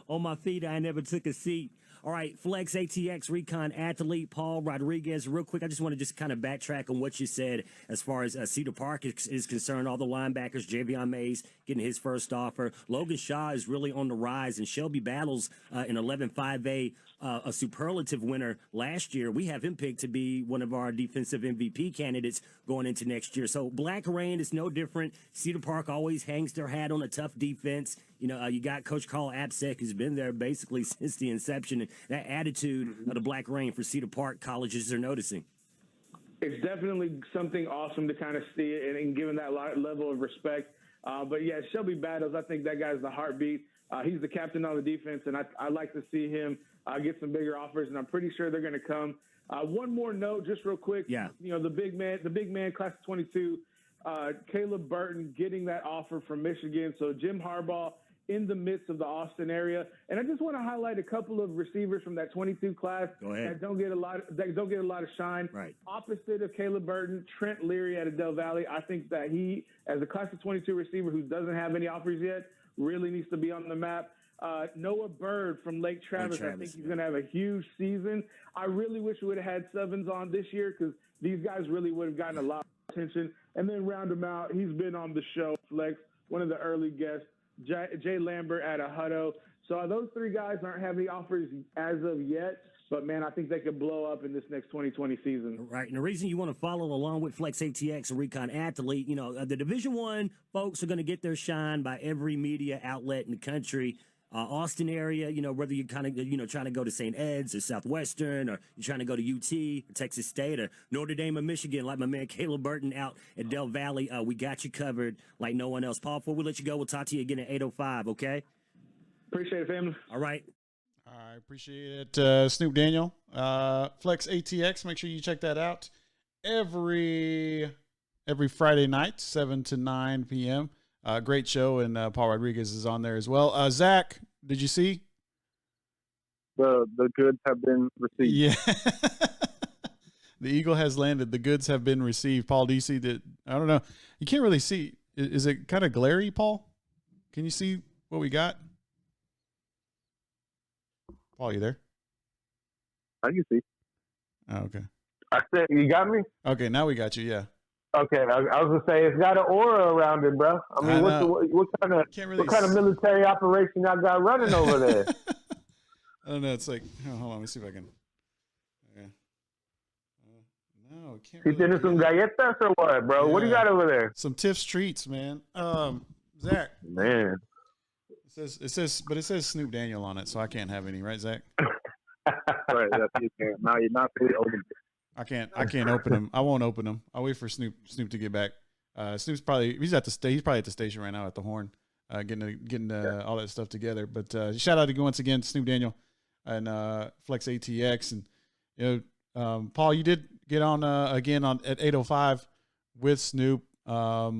S5: On my feet, I never took a seat. All right, Flex ATX Recon Athlete, Paul Rodriguez. Real quick, I just want to just kind of backtrack on what you said as far as Cedar Park is concerned. All the linebackers, Javion Mays getting his first offer. Logan Shaw is really on the rise, and Shelby Battles in 11-5A, a superlative winner last year. We have him picked to be one of our defensive MVP candidates going into next year. So Black Rain is no different. Cedar Park always hangs their hat on a tough defense. You got Coach Carl Absek, who's been there basically since the inception. And that attitude of the Black Rain for Cedar Park colleges are noticing.
S6: It's definitely something awesome to kind of see it and given that level of respect. But, yeah, Shelby Battles, I think that guy's the heartbeat. He's the captain on the defense, and I like to see him get some bigger offers, and I'm pretty sure they're going to come One more note, just real quick.
S5: Yeah.
S6: The big man, class of 22, Caleb Burton getting that offer from Michigan. So Jim Harbaugh in the midst of the Austin area. And I just want to highlight a couple of receivers from that 22 class that don't get a lot of shine.
S5: Right. Opposite
S6: of Caleb Burton, Trent Leary out of Del Valle. I think that he, as a class of 22 receiver who doesn't have any offers yet, really needs to be on the map. Noah Bird from Lake Travis. I think he's going to have a huge season. I really wish we would have had Sevens on this year because these guys really would have gotten a lot of attention. And then round him out, he's been on the show, Flex, one of the early guests, Jay Lambert at a Hutto. So those three guys aren't having any offers as of yet. But, man, I think they could blow up in this next 2020 season.
S5: Right. And the reason you want to follow along with Flex ATX and Recon Athlete, the Division I folks are going to get their shine by every media outlet in the country. Austin area, whether you're kind of, trying to go to St. Ed's or Southwestern, or you're trying to go to UT, or Texas State, or Notre Dame or Michigan, like my man Caleb Burton out at Del Valle, we got you covered like no one else. Paul, before we let you go, we'll talk to you again at 8:05, okay?
S6: Appreciate it, family.
S5: All right.
S1: I appreciate it, Snoop Daniel. Flex ATX, make sure you check that out every Friday night, 7 to 9 p.m., great show, and Paul Rodriguez is on there as well. Zach, did you see?
S4: The goods have been received.
S1: Yeah. The Eagle has landed. The goods have been received. Paul, do you see that? I don't know. You can't really see. Is it kind of glary, Paul? Can you see what we got? Paul, you there?
S4: I can see.
S1: Oh, okay.
S2: I said, you got me?
S1: Okay, now we got you, yeah.
S2: Okay, I was gonna say it's got an aura around it, bro. I mean, what kind of military operation y'all got running over there?
S1: I don't know. It's like, hold on, let me see if I can. Okay. No, can't.
S2: You doing some galletas or what, bro?
S1: Yeah.
S2: What do you got over there?
S1: Some Tiff's treats, man. Zach.
S2: Man.
S1: It says Snoop Daniel on it, so I can't have any, right, Zach?
S4: Right, yes, you can. Now you're not really open.
S1: I can't open them. I won't open them. I'll wait for Snoop to get back. Snoop's probably he's probably at the station right now at the Horn, getting all that stuff together. But shout out to you once again, Snoop Daniel and Flex ATX, and Paul, you did get on again at 8:05 with Snoop. What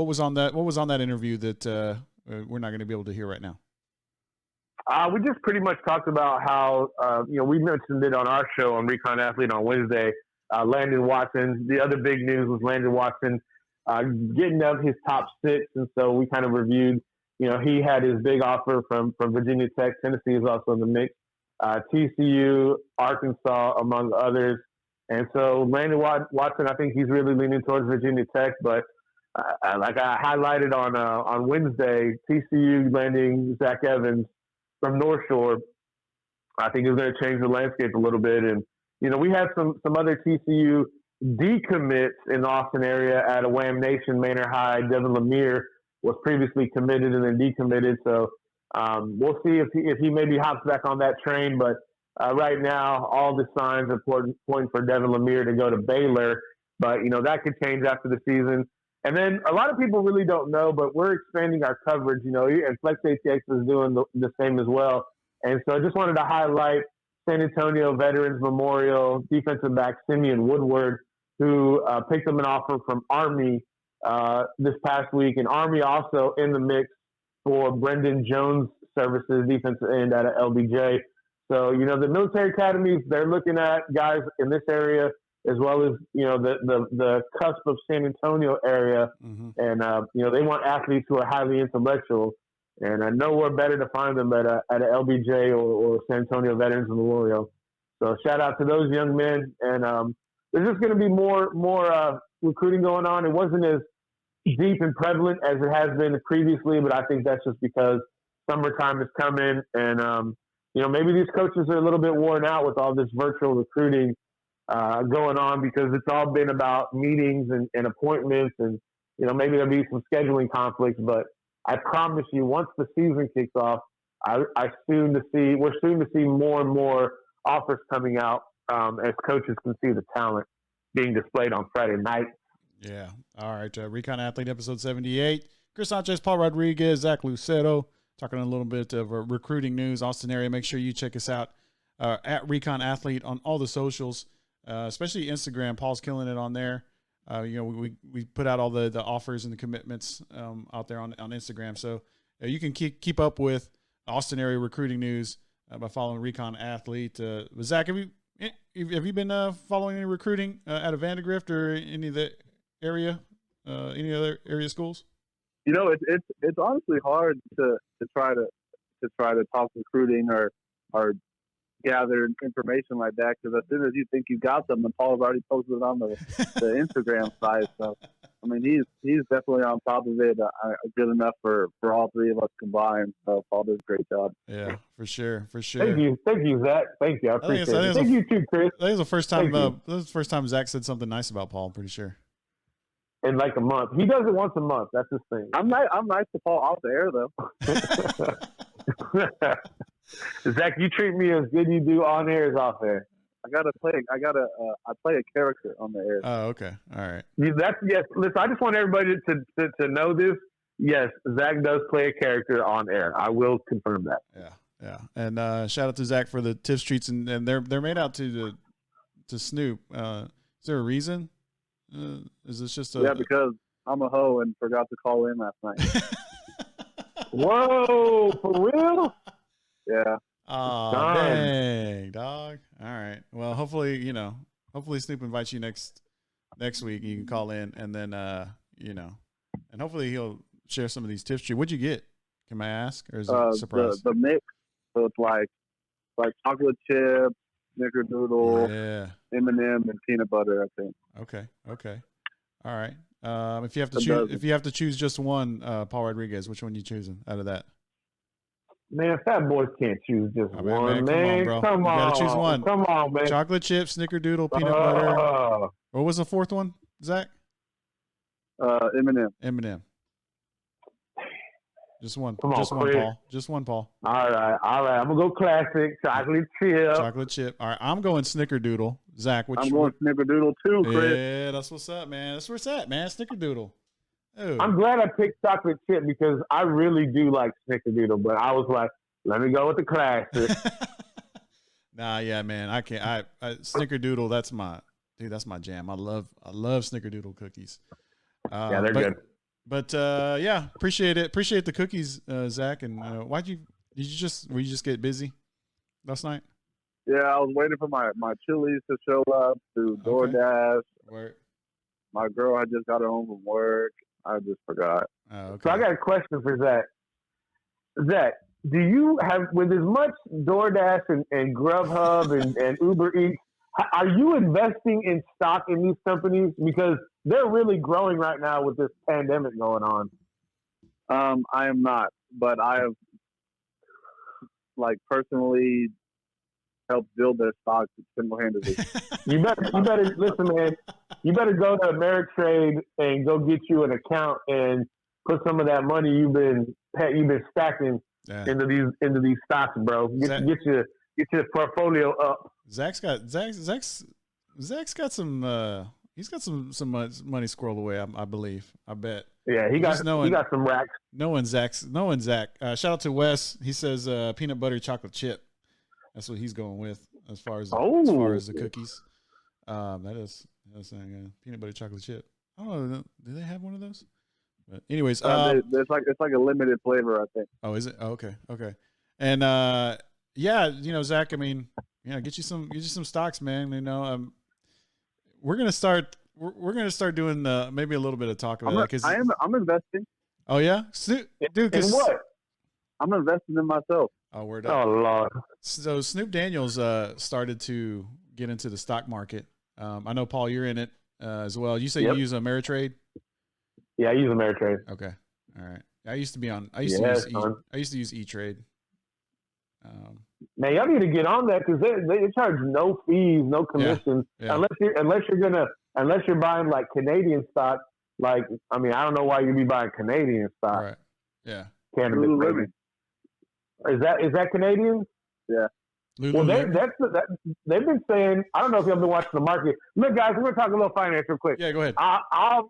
S1: was on that interview that we're not going to be able to hear right now?
S2: We just pretty much talked about how, we mentioned it on our show on Recon Athlete on Wednesday. Landon Watson, the other big news was Landon Watson getting up his top 6. And so we kind of reviewed, he had his big offer from Virginia Tech. Tennessee is also in the mix. TCU, Arkansas, among others. And so Landon Watson, I think he's really leaning towards Virginia Tech. But like I highlighted on Wednesday, TCU landing Zach Evans from North Shore, I think is going to change the landscape a little bit. And, we had some other TCU decommits in the Austin area at a Wham Nation, Manor High. Devin Lemire was previously committed and then decommitted. So we'll see if he maybe hops back on that train. But right now, all the signs are pointing for Devin Lemire to go to Baylor. But, that could change after the season. And then a lot of people really don't know, but we're expanding our coverage, and Flex ATX is doing the same as well. And so I just wanted to highlight San Antonio Veterans Memorial defensive back Simeon Woodward, who picked up an offer from Army this past week. And Army also in the mix for Brendan Jones' services, defensive end out of LBJ. So, the military academies, they're looking at guys in this area, as well as, the cusp of San Antonio area.
S1: Mm-hmm.
S2: And, they want athletes who are highly intellectual. And nowhere better to find them at a LBJ or San Antonio Veterans Memorial. So shout out to those young men. And there's just going to be more recruiting going on. It wasn't as deep and prevalent as it has been previously, but I think that's just because summertime is coming. And, maybe these coaches are a little bit worn out with all this virtual recruiting going on, because it's all been about meetings and appointments, and maybe there'll be some scheduling conflicts. But I promise you, once the season kicks off, we're soon to see more and more offers coming out as coaches can see the talent being displayed on Friday night.
S1: Yeah. All right. Recon Athlete episode 78. Chris Sanchez, Paul Rodriguez, Zach Lucero, talking a little bit of recruiting news, Austin area. Make sure you check us out. at Recon Athlete on all the socials, especially Instagram. Paul's killing it on there. We put out all the offers and the commitments out there on Instagram. So you can keep up with Austin area recruiting news by following Recon Athlete. Zach, have you been following any recruiting out of Vandegrift or any of the area, any other area schools?
S4: It's honestly hard to try to talk recruiting or gather information like that, because as soon as you think you got something, Paul's already posted it on the Instagram side. So, I mean, he's definitely on top of it. Good enough for all three of us combined. So Paul does a great job.
S1: Yeah, for sure.
S2: Thank you, Zach. Thank you. I appreciate it. Thank you too, Chris.
S1: I think it was the first time. This was the first time Zach said something nice about Paul. I'm pretty sure.
S2: In like a month, he does it once a month. That's his thing.
S4: I'm nice to Paul off the air though.
S2: Zach, you treat me as good you do on air as off air.
S4: I play a character on the air.
S1: Oh, okay. All right.
S2: Yes. Listen, I just want everybody to know this. Yes, Zach does play a character on air. I will confirm that.
S1: Yeah. And shout out to Zach for the Tiff Streets, and they're made out to Snupe. Is there a reason? Is this just
S4: because I'm a hoe and forgot to call in last night.
S2: Whoa, for real?
S4: Yeah.
S1: Oh, dang, dog. All right. Well, hopefully Snoop invites you next week. You can call in, and then and hopefully he'll share some of these tips. What'd you get? Can I ask, or is it a surprise?
S4: The mix. So it's like chocolate chip, snickerdoodle, M&M, and peanut butter, I think.
S1: Okay. All right. If you have to choose just one, Paul Rodriguez, which one are you choosing out of that?
S2: Man, fat boys can't choose just one, man. Come on,
S1: you gotta choose one.
S2: Come on, man.
S1: Chocolate chip, snickerdoodle, peanut butter. What was the fourth one, Zach?
S4: M&M.
S1: M&M. Just one.
S2: Come on,
S1: just one,
S2: Chris.
S1: Paul. Just one, Paul.
S2: All right. I'm gonna go classic chocolate chip.
S1: Chocolate chip. All right, I'm going snickerdoodle. Zach,
S4: I'm going snickerdoodle too, Chris.
S1: Yeah, that's what's up, man. That's where it's at, man. Snickerdoodle. Ooh.
S2: I'm glad I picked chocolate chip because I really do like snickerdoodle, but I was like, let me go with the classic.
S1: Nah, yeah, man. I can't. I snickerdoodle. That's my jam. I love snickerdoodle cookies.
S2: Yeah, they're good.
S1: But yeah, appreciate it. Appreciate the cookies, Zach. And were you just get busy last night?
S4: Yeah, I was waiting for my Chili's to show up through DoorDash.
S1: Word.
S4: My girl had just got home from work. I just forgot.
S1: Oh, okay.
S2: So I got a question for Zach. Zach, do you have, with as much DoorDash and Grubhub and Uber Eats, are you investing in stock in these companies? Because they're really growing right now with this pandemic going on.
S4: I am not, but I have personally helped build their stock single-handedly.
S2: You better listen, man. You better go to Ameritrade and go get you an account and put some of that money you've been stacking into these stocks, bro. Get your portfolio up.
S1: Zach's got some. He's got some money squirreled away. I believe. I bet.
S2: Yeah, he got some racks.
S1: Knowing Zach. Shout out to Wes. He says peanut butter chocolate chip. That's what he's going with as far as the cookies. That's peanut butter chocolate chip. I don't know. Do they have one of those? But anyways,
S4: it's like a limited flavor, I think.
S1: Oh, is it? Oh, okay. And yeah, Zach. I mean, get you some stocks, man. We're gonna start doing maybe a little bit of talk about that because
S4: I'm investing.
S1: Oh yeah, dude.
S2: In what?
S4: I'm investing in myself.
S1: Oh, word
S2: up. Oh Lord.
S1: So Snoop Daniels started to get into the stock market. I know, Paul, you're in it as well. You say you use Ameritrade?
S2: Yeah, I use Ameritrade.
S1: Okay, all right. I used to use E-Trade.
S2: Man, y'all need to get on that because they charge no fees, no commissions, unless you're buying like Canadian stock. Like, I mean, I don't know why you'd be buying Canadian stock.
S1: Right. Yeah.
S2: Cannabis. Is that Canadian?
S4: Yeah.
S2: Well, they've been saying. I don't know if y'all been watching the market. Look, guys, we're gonna talk a little finance real quick.
S1: Yeah, go ahead.
S2: I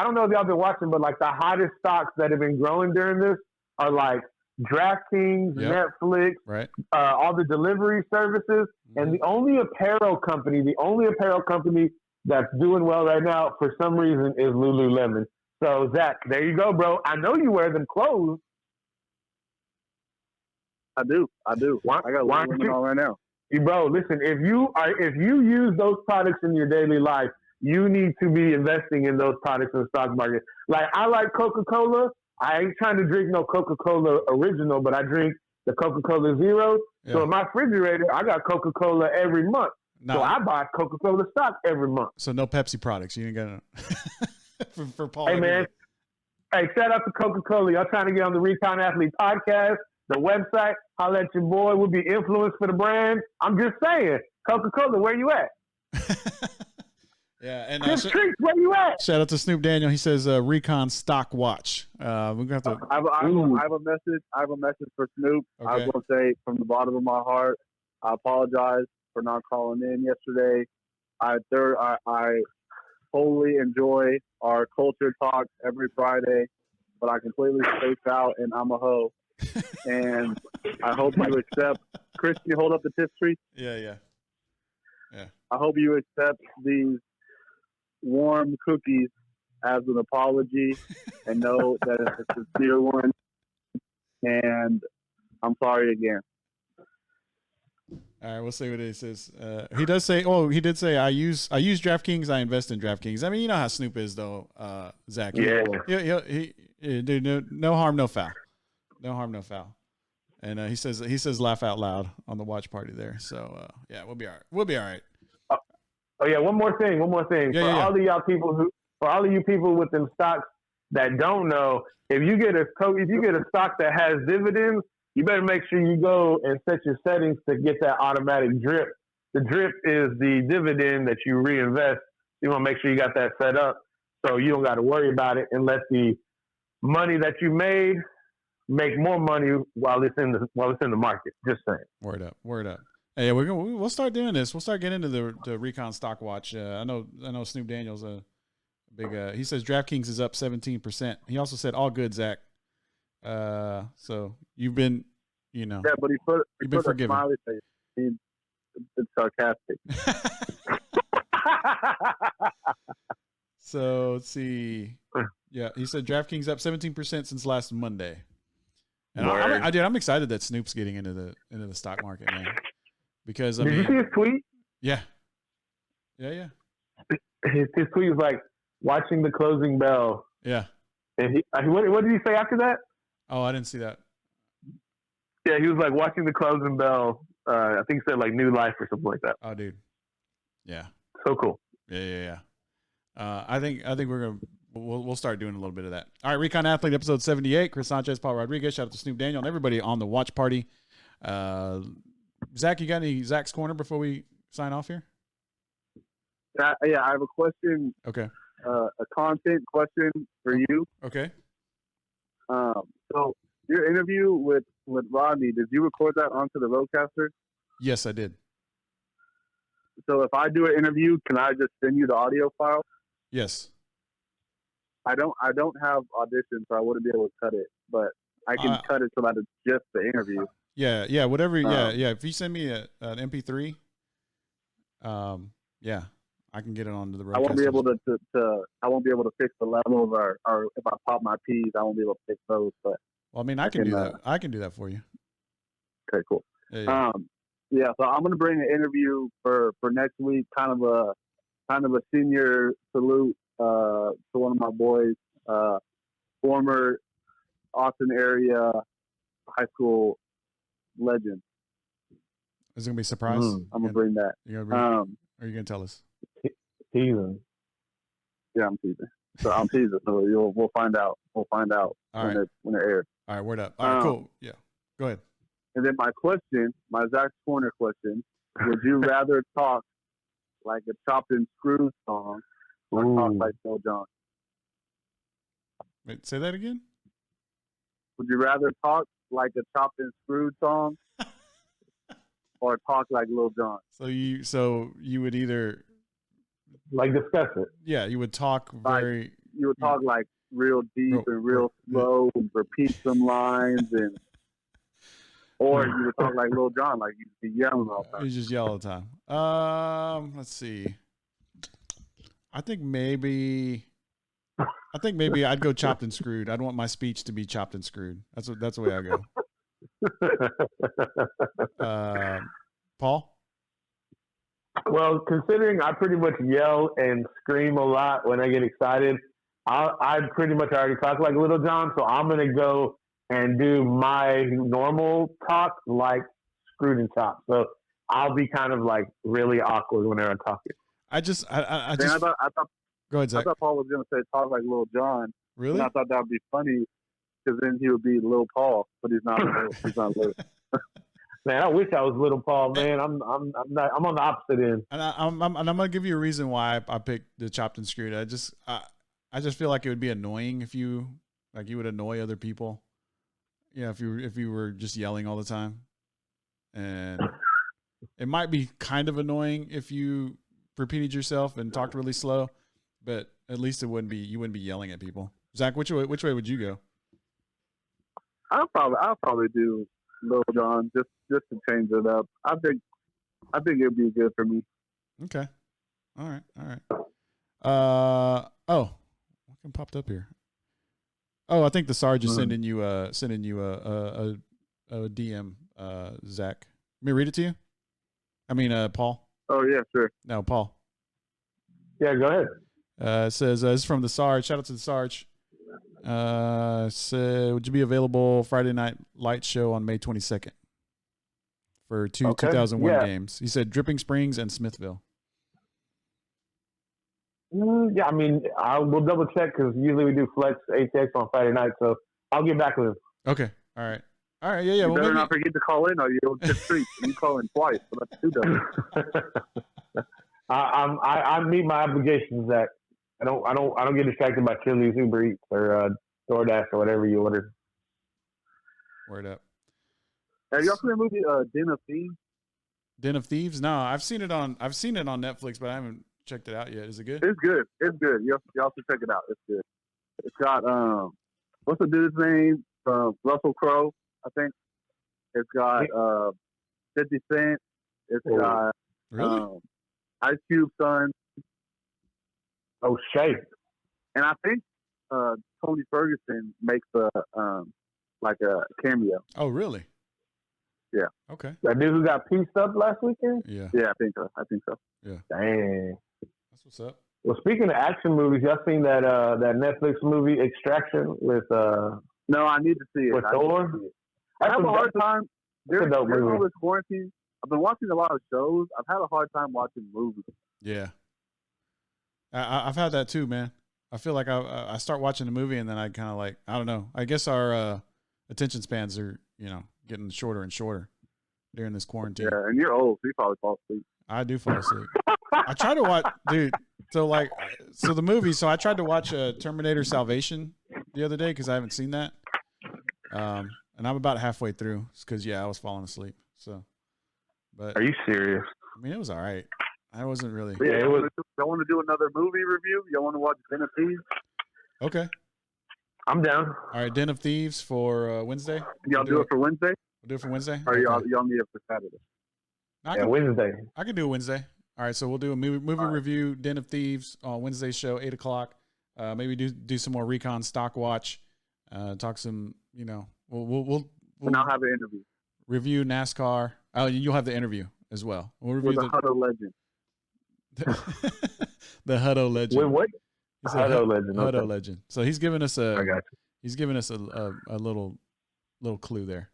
S2: don't know if y'all been watching, but like the hottest stocks that have been growing during this are like DraftKings, Netflix,
S1: right?
S2: All the delivery services, and the only apparel company that's doing well right now for some reason is Lululemon. So Zach, there you go, bro. I know you wear them clothes.
S4: I do. I got Lululemon on right now.
S2: Bro, listen, if you use those products in your daily life, you need to be investing in those products in the stock market. Like, I like Coca-Cola. I ain't trying to drink no Coca-Cola original, but I drink the Coca-Cola Zero. Yeah. So in my refrigerator, I got Coca-Cola every month. So I buy Coca-Cola stock every month.
S1: So no Pepsi products. You ain't got for Paul.
S2: Hey, man. Hey, shout out to Coca-Cola. Y'all trying to get on the Recon Athlete podcast, the website. Holla at your boy. We'll be influenced for the brand. I'm just saying. Coca-Cola, where you at?
S1: Yeah, and
S2: Treats, where you at?
S1: Shout out to Snoop Daniel. He says Recon Stock Watch. We're gonna have to.
S4: I have a message. I have a message for Snoop. Okay. I was gonna say from the bottom of my heart, I apologize for not calling in yesterday. I totally enjoy our culture talk every Friday, but I completely spaced out and I'm a hoe. And I hope you accept. Chris, can you hold up the Tiff tree?
S1: Yeah.
S4: I hope you accept these warm cookies as an apology and know that it's a sincere one. And I'm sorry again.
S1: All right, we'll see what he says. He does say, he did say, I use DraftKings. I invest in DraftKings. I mean, you know how Snoop is, though, Zach.
S2: Yeah.
S1: Dude, no harm, no foul. No harm, no foul. And he says laugh out loud on the watch party there. So yeah, we'll be all right. We'll be all right.
S2: Oh yeah, one more thing. All of y'all people for all of you people with them stocks that don't know, if you get a stock that has dividends, you better make sure you go and set your settings to get that automatic drip. The drip is the dividend that you reinvest. You want to make sure you got that set up so you don't got to worry about it and let the money that you made make more money while it's in the market. Just saying.
S1: Word up. Hey, we'll start doing this. We'll start getting into the Recon Stock Watch. I know Snoop Daniel's a big. He says DraftKings is up 17%. He also said all good, Zach. So you've been,
S4: Yeah, but he put a smiley face. It's sarcastic.
S1: So let's see. Yeah, he said DraftKings up 17% since last Monday. And I'm excited that Snoop's getting into the stock market, man. Because
S2: did you see his tweet?
S1: Yeah.
S2: His tweet was like watching the closing bell.
S1: Yeah.
S2: And what did he say after that?
S1: Oh, I didn't see that.
S2: Yeah, he was like watching the closing bell. I think he said like new life or something like that.
S1: Oh, dude. Yeah.
S2: So cool.
S1: Yeah. I think we'll start doing a little bit of that. All right, Recon Athlete episode 78. Chris Sanchez, Paul Rodriguez. Shout out to Snoop Daniel and everybody on the watch party. Zach, you got any Zach's Corner before we sign off here?
S4: Yeah, I have a question.
S1: Okay.
S4: A content question for you.
S1: Okay.
S4: So your interview with Rodney, did you record that onto the Roadcaster?
S1: Yes, I did.
S4: So if I do an interview, can I just send you the audio file?
S1: Yes.
S4: I don't have Audition, so I wouldn't be able to cut it, but I can cut it so that it's just the interview.
S1: Yeah, whatever. Yeah. If you send me an MP3, yeah, I can get it onto the Roadcaster.
S4: I won't be able to. I won't be able to fix the levels, or if I pop my P's, I won't be able to fix those. But
S1: well, I mean, I can do that. I can do that for you.
S4: Okay, cool.
S1: Yeah.
S4: So I'm going to bring an interview for next week. Kind of a senior salute to one of my boys, former Austin area high school legend.
S1: Is it gonna be a surprise?
S4: I'm gonna bring that.
S1: Are you gonna tell us?
S2: Teasing.
S4: Yeah, I'm teasing. So I'm teasing. So we'll find out. We'll find out when it airs.
S1: All right, word up. All right, cool. Yeah, go ahead.
S4: And then my Zach's Corner question: would you rather talk like a chopped and screwed song, or talk like Lil Jon?
S1: Wait, say that again.
S4: Would you rather talk like a chopped and screwed song, or talk like Lil Jon?
S1: So you would either
S2: like discuss it.
S1: Yeah, you would talk very.
S4: You would talk like real deep and real slow, and repeat some lines, and Or you would talk like Lil Jon, like you'd be yelling all the time.
S1: You just yell all the time. Let's see. I think maybe I'd go chopped and screwed. I'd want my speech to be chopped and screwed. That's the way I go. Paul?
S2: Well, considering I pretty much yell and scream a lot when I get excited, I pretty much already talk like Little John, so I'm going to go and do my normal talk like screwed and chopped. So I'll be kind of like really awkward whenever I'm talking.
S1: I just
S4: go ahead, Zach. I thought Paul was going to say talk like Little John.
S1: Really?
S4: And I thought that would be funny because then he would be Lil Paul, but he's not. He's not Lil.
S2: Man, I wish I was Little Paul. Man, I'm not. I'm on the opposite end.
S1: And I'm gonna give you a reason why I picked the chopped and screwed. I just feel like it would be annoying if you would annoy other people. Yeah, if you were just yelling all the time, and it might be kind of annoying if you repeated yourself and talked really slow, but at least you wouldn't be yelling at people. Zach, which way would you go?
S4: I'll probably do Lil Jon just to change it up. I think it'd be good for me.
S1: Okay. All right. What popped up here? Oh, I think the Sarge is sending you a DM, Zach. Let me read it to you. I mean, Paul.
S4: Oh yeah, sure.
S1: No, Paul.
S2: Yeah, go ahead.
S1: It says this is from the Sarge. Shout out to the Sarge. Said, would you be available Friday Night Light Show on May 22nd for 2001 games? He said Dripping Springs and Smithville.
S2: Yeah, I mean, we'll double check because usually we do flex ATX on Friday night, so I'll get back with him.
S1: Okay, all right, yeah.
S4: You better not forget to call in, or you'll get treat. You call in twice, so that's 2 doubles.
S2: I meet my obligations, Zach. I don't get distracted by Chili's, Uber Eats, or DoorDash, or whatever you order.
S1: Word up.
S4: Have y'all seen the movie Den of Thieves?
S1: Den of Thieves? No, I've seen it on Netflix, but I haven't checked it out yet. Is it good?
S4: It's good. Y'all should check it out. It's good. It's got what's the dude's name? Russell Crowe, I think. It's got 50 Cent. It's got
S1: really?
S4: Ice Cube's son.
S2: Oh, Shay.
S4: And I think Tony Ferguson makes a like a cameo.
S1: Oh, really?
S4: Yeah.
S1: Okay.
S2: That dude who got pieced up last weekend?
S1: Yeah.
S4: Yeah, I think so.
S1: Yeah.
S2: Dang.
S1: That's what's up.
S2: Well, speaking of action movies, y'all seen that Netflix movie Extraction with
S4: No, I need to see it.
S2: With Thor?
S4: I have a hard time during all this quarantine. I've been watching a lot of shows. I've had a hard time watching movies.
S1: Yeah. I've had that too, man. I feel like I start watching a movie and then I kind of like, I don't know. I guess our attention spans are, getting shorter and shorter during this quarantine.
S4: Yeah, and you're old, so you probably fall asleep.
S1: I do fall asleep. I try to watch, dude. So the movie. So I tried to watch Terminator Salvation the other day because I haven't seen that. And I'm about halfway through because I was falling asleep. So, but
S2: are you serious?
S1: I mean, it was all right. I wasn't really.
S2: Yeah, it was.
S4: Y'all want to do another movie review? Y'all want to watch Den of Thieves?
S1: Okay.
S2: I'm down.
S1: All right, Den of Thieves for Wednesday.
S4: Y'all do it for Wednesday?
S1: We'll do it for Wednesday?
S4: Or y'all need it for Saturday?
S2: Wednesday.
S1: I can do a Wednesday. All right, so we'll do a movie review, Den of Thieves on Wednesday's show, 8 o'clock. Maybe do some more recon stock watch. Talk some, we'll
S4: and I'll have an interview.
S1: Review NASCAR. Oh, you'll have the interview as well. We'll review
S4: the Hutto legend.
S1: The Hutto legend.
S2: Wait, what? Hutto legend.
S1: Hutto legend. So he's giving us
S2: I got you.
S1: He's giving us a little clue there.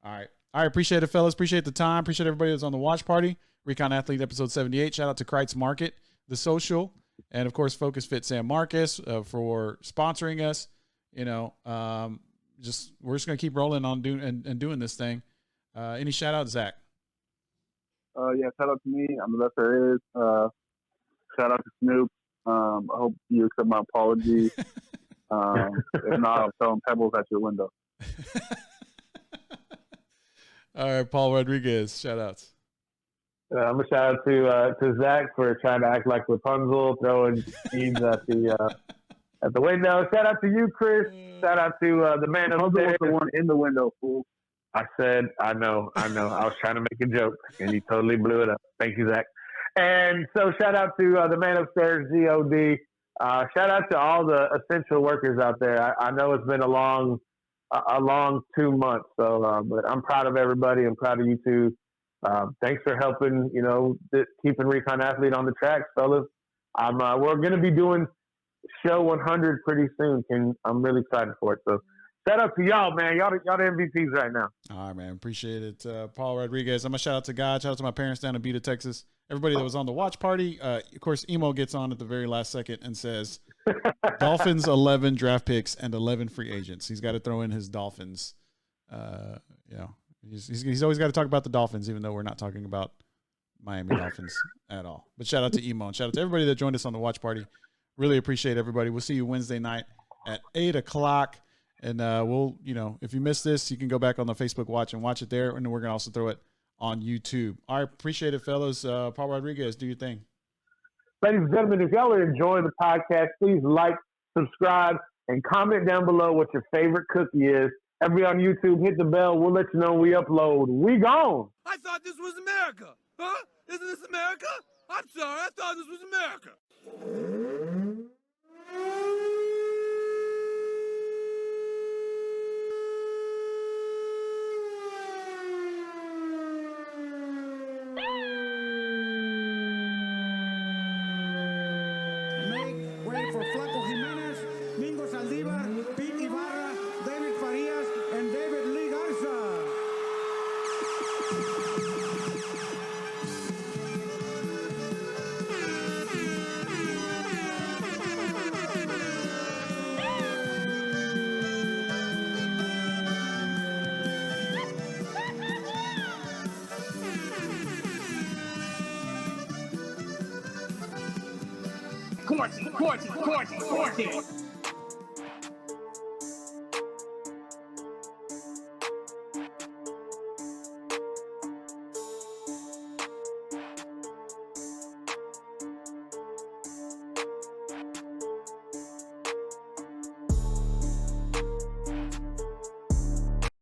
S1: All right. Appreciate it, fellas. Appreciate the time. Appreciate everybody that's on the watch party. Recon Athlete episode 78. Shout out to Kreitz Market, The Social, and of course Focus Fit San Marcos for sponsoring us. We're just gonna keep rolling on doing this thing. Any shout out, Zach?
S4: Yeah, shout out to me. I'm the best there is. Shout out to Snupe. I hope you accept my apology. If not, I'll throw pebbles at your window.
S1: All right, Paul Rodriguez, shout outs.
S2: I'm a shout out to Zach for trying to act like Rapunzel, throwing seeds at the window. Shout out to you, Chris. Shout out to the man
S4: upstairs. The one in the window, fool.
S2: I said, I know. I was trying to make a joke, and he totally blew it up. Thank you, Zach. And so shout out to the man upstairs, God. Shout out to all the essential workers out there. I know it's been a long 2 months. So, but I'm proud of everybody. I'm proud of you too. Thanks for helping, keeping Recon Athlete on the tracks, fellas. We're going to be doing show 100 pretty soon. I'm really excited for it. So shout out to y'all, man. Y'all the MVPs right now.
S1: All right, man. Appreciate it. Paul Rodriguez. I'm going to shout out to God. Shout out to my parents down in Buda, Texas. Everybody that was on the watch party. Of course, Emo gets on at the very last second and says, Dolphins 11 draft picks and 11 free agents. He's got to throw in his Dolphins. He's always got to talk about the Dolphins, even though we're not talking about Miami Dolphins at all. But shout out to Emo and shout out to everybody that joined us on the watch party. Really appreciate everybody. We'll see you Wednesday night at 8:00. And we'll, if you missed this, you can go back on the Facebook watch and watch it there. And we're going to also throw it on YouTube. All right. Appreciate it, fellas. Paul Rodriguez, do your thing.
S2: Ladies and gentlemen, if y'all are enjoying the podcast, please like, subscribe, and comment down below what your favorite cookie is. Everybody on YouTube, hit the bell. We'll let you know when we upload. We gone.
S7: I thought this was America. Huh? Isn't this America? I'm sorry. I thought this was America. Court.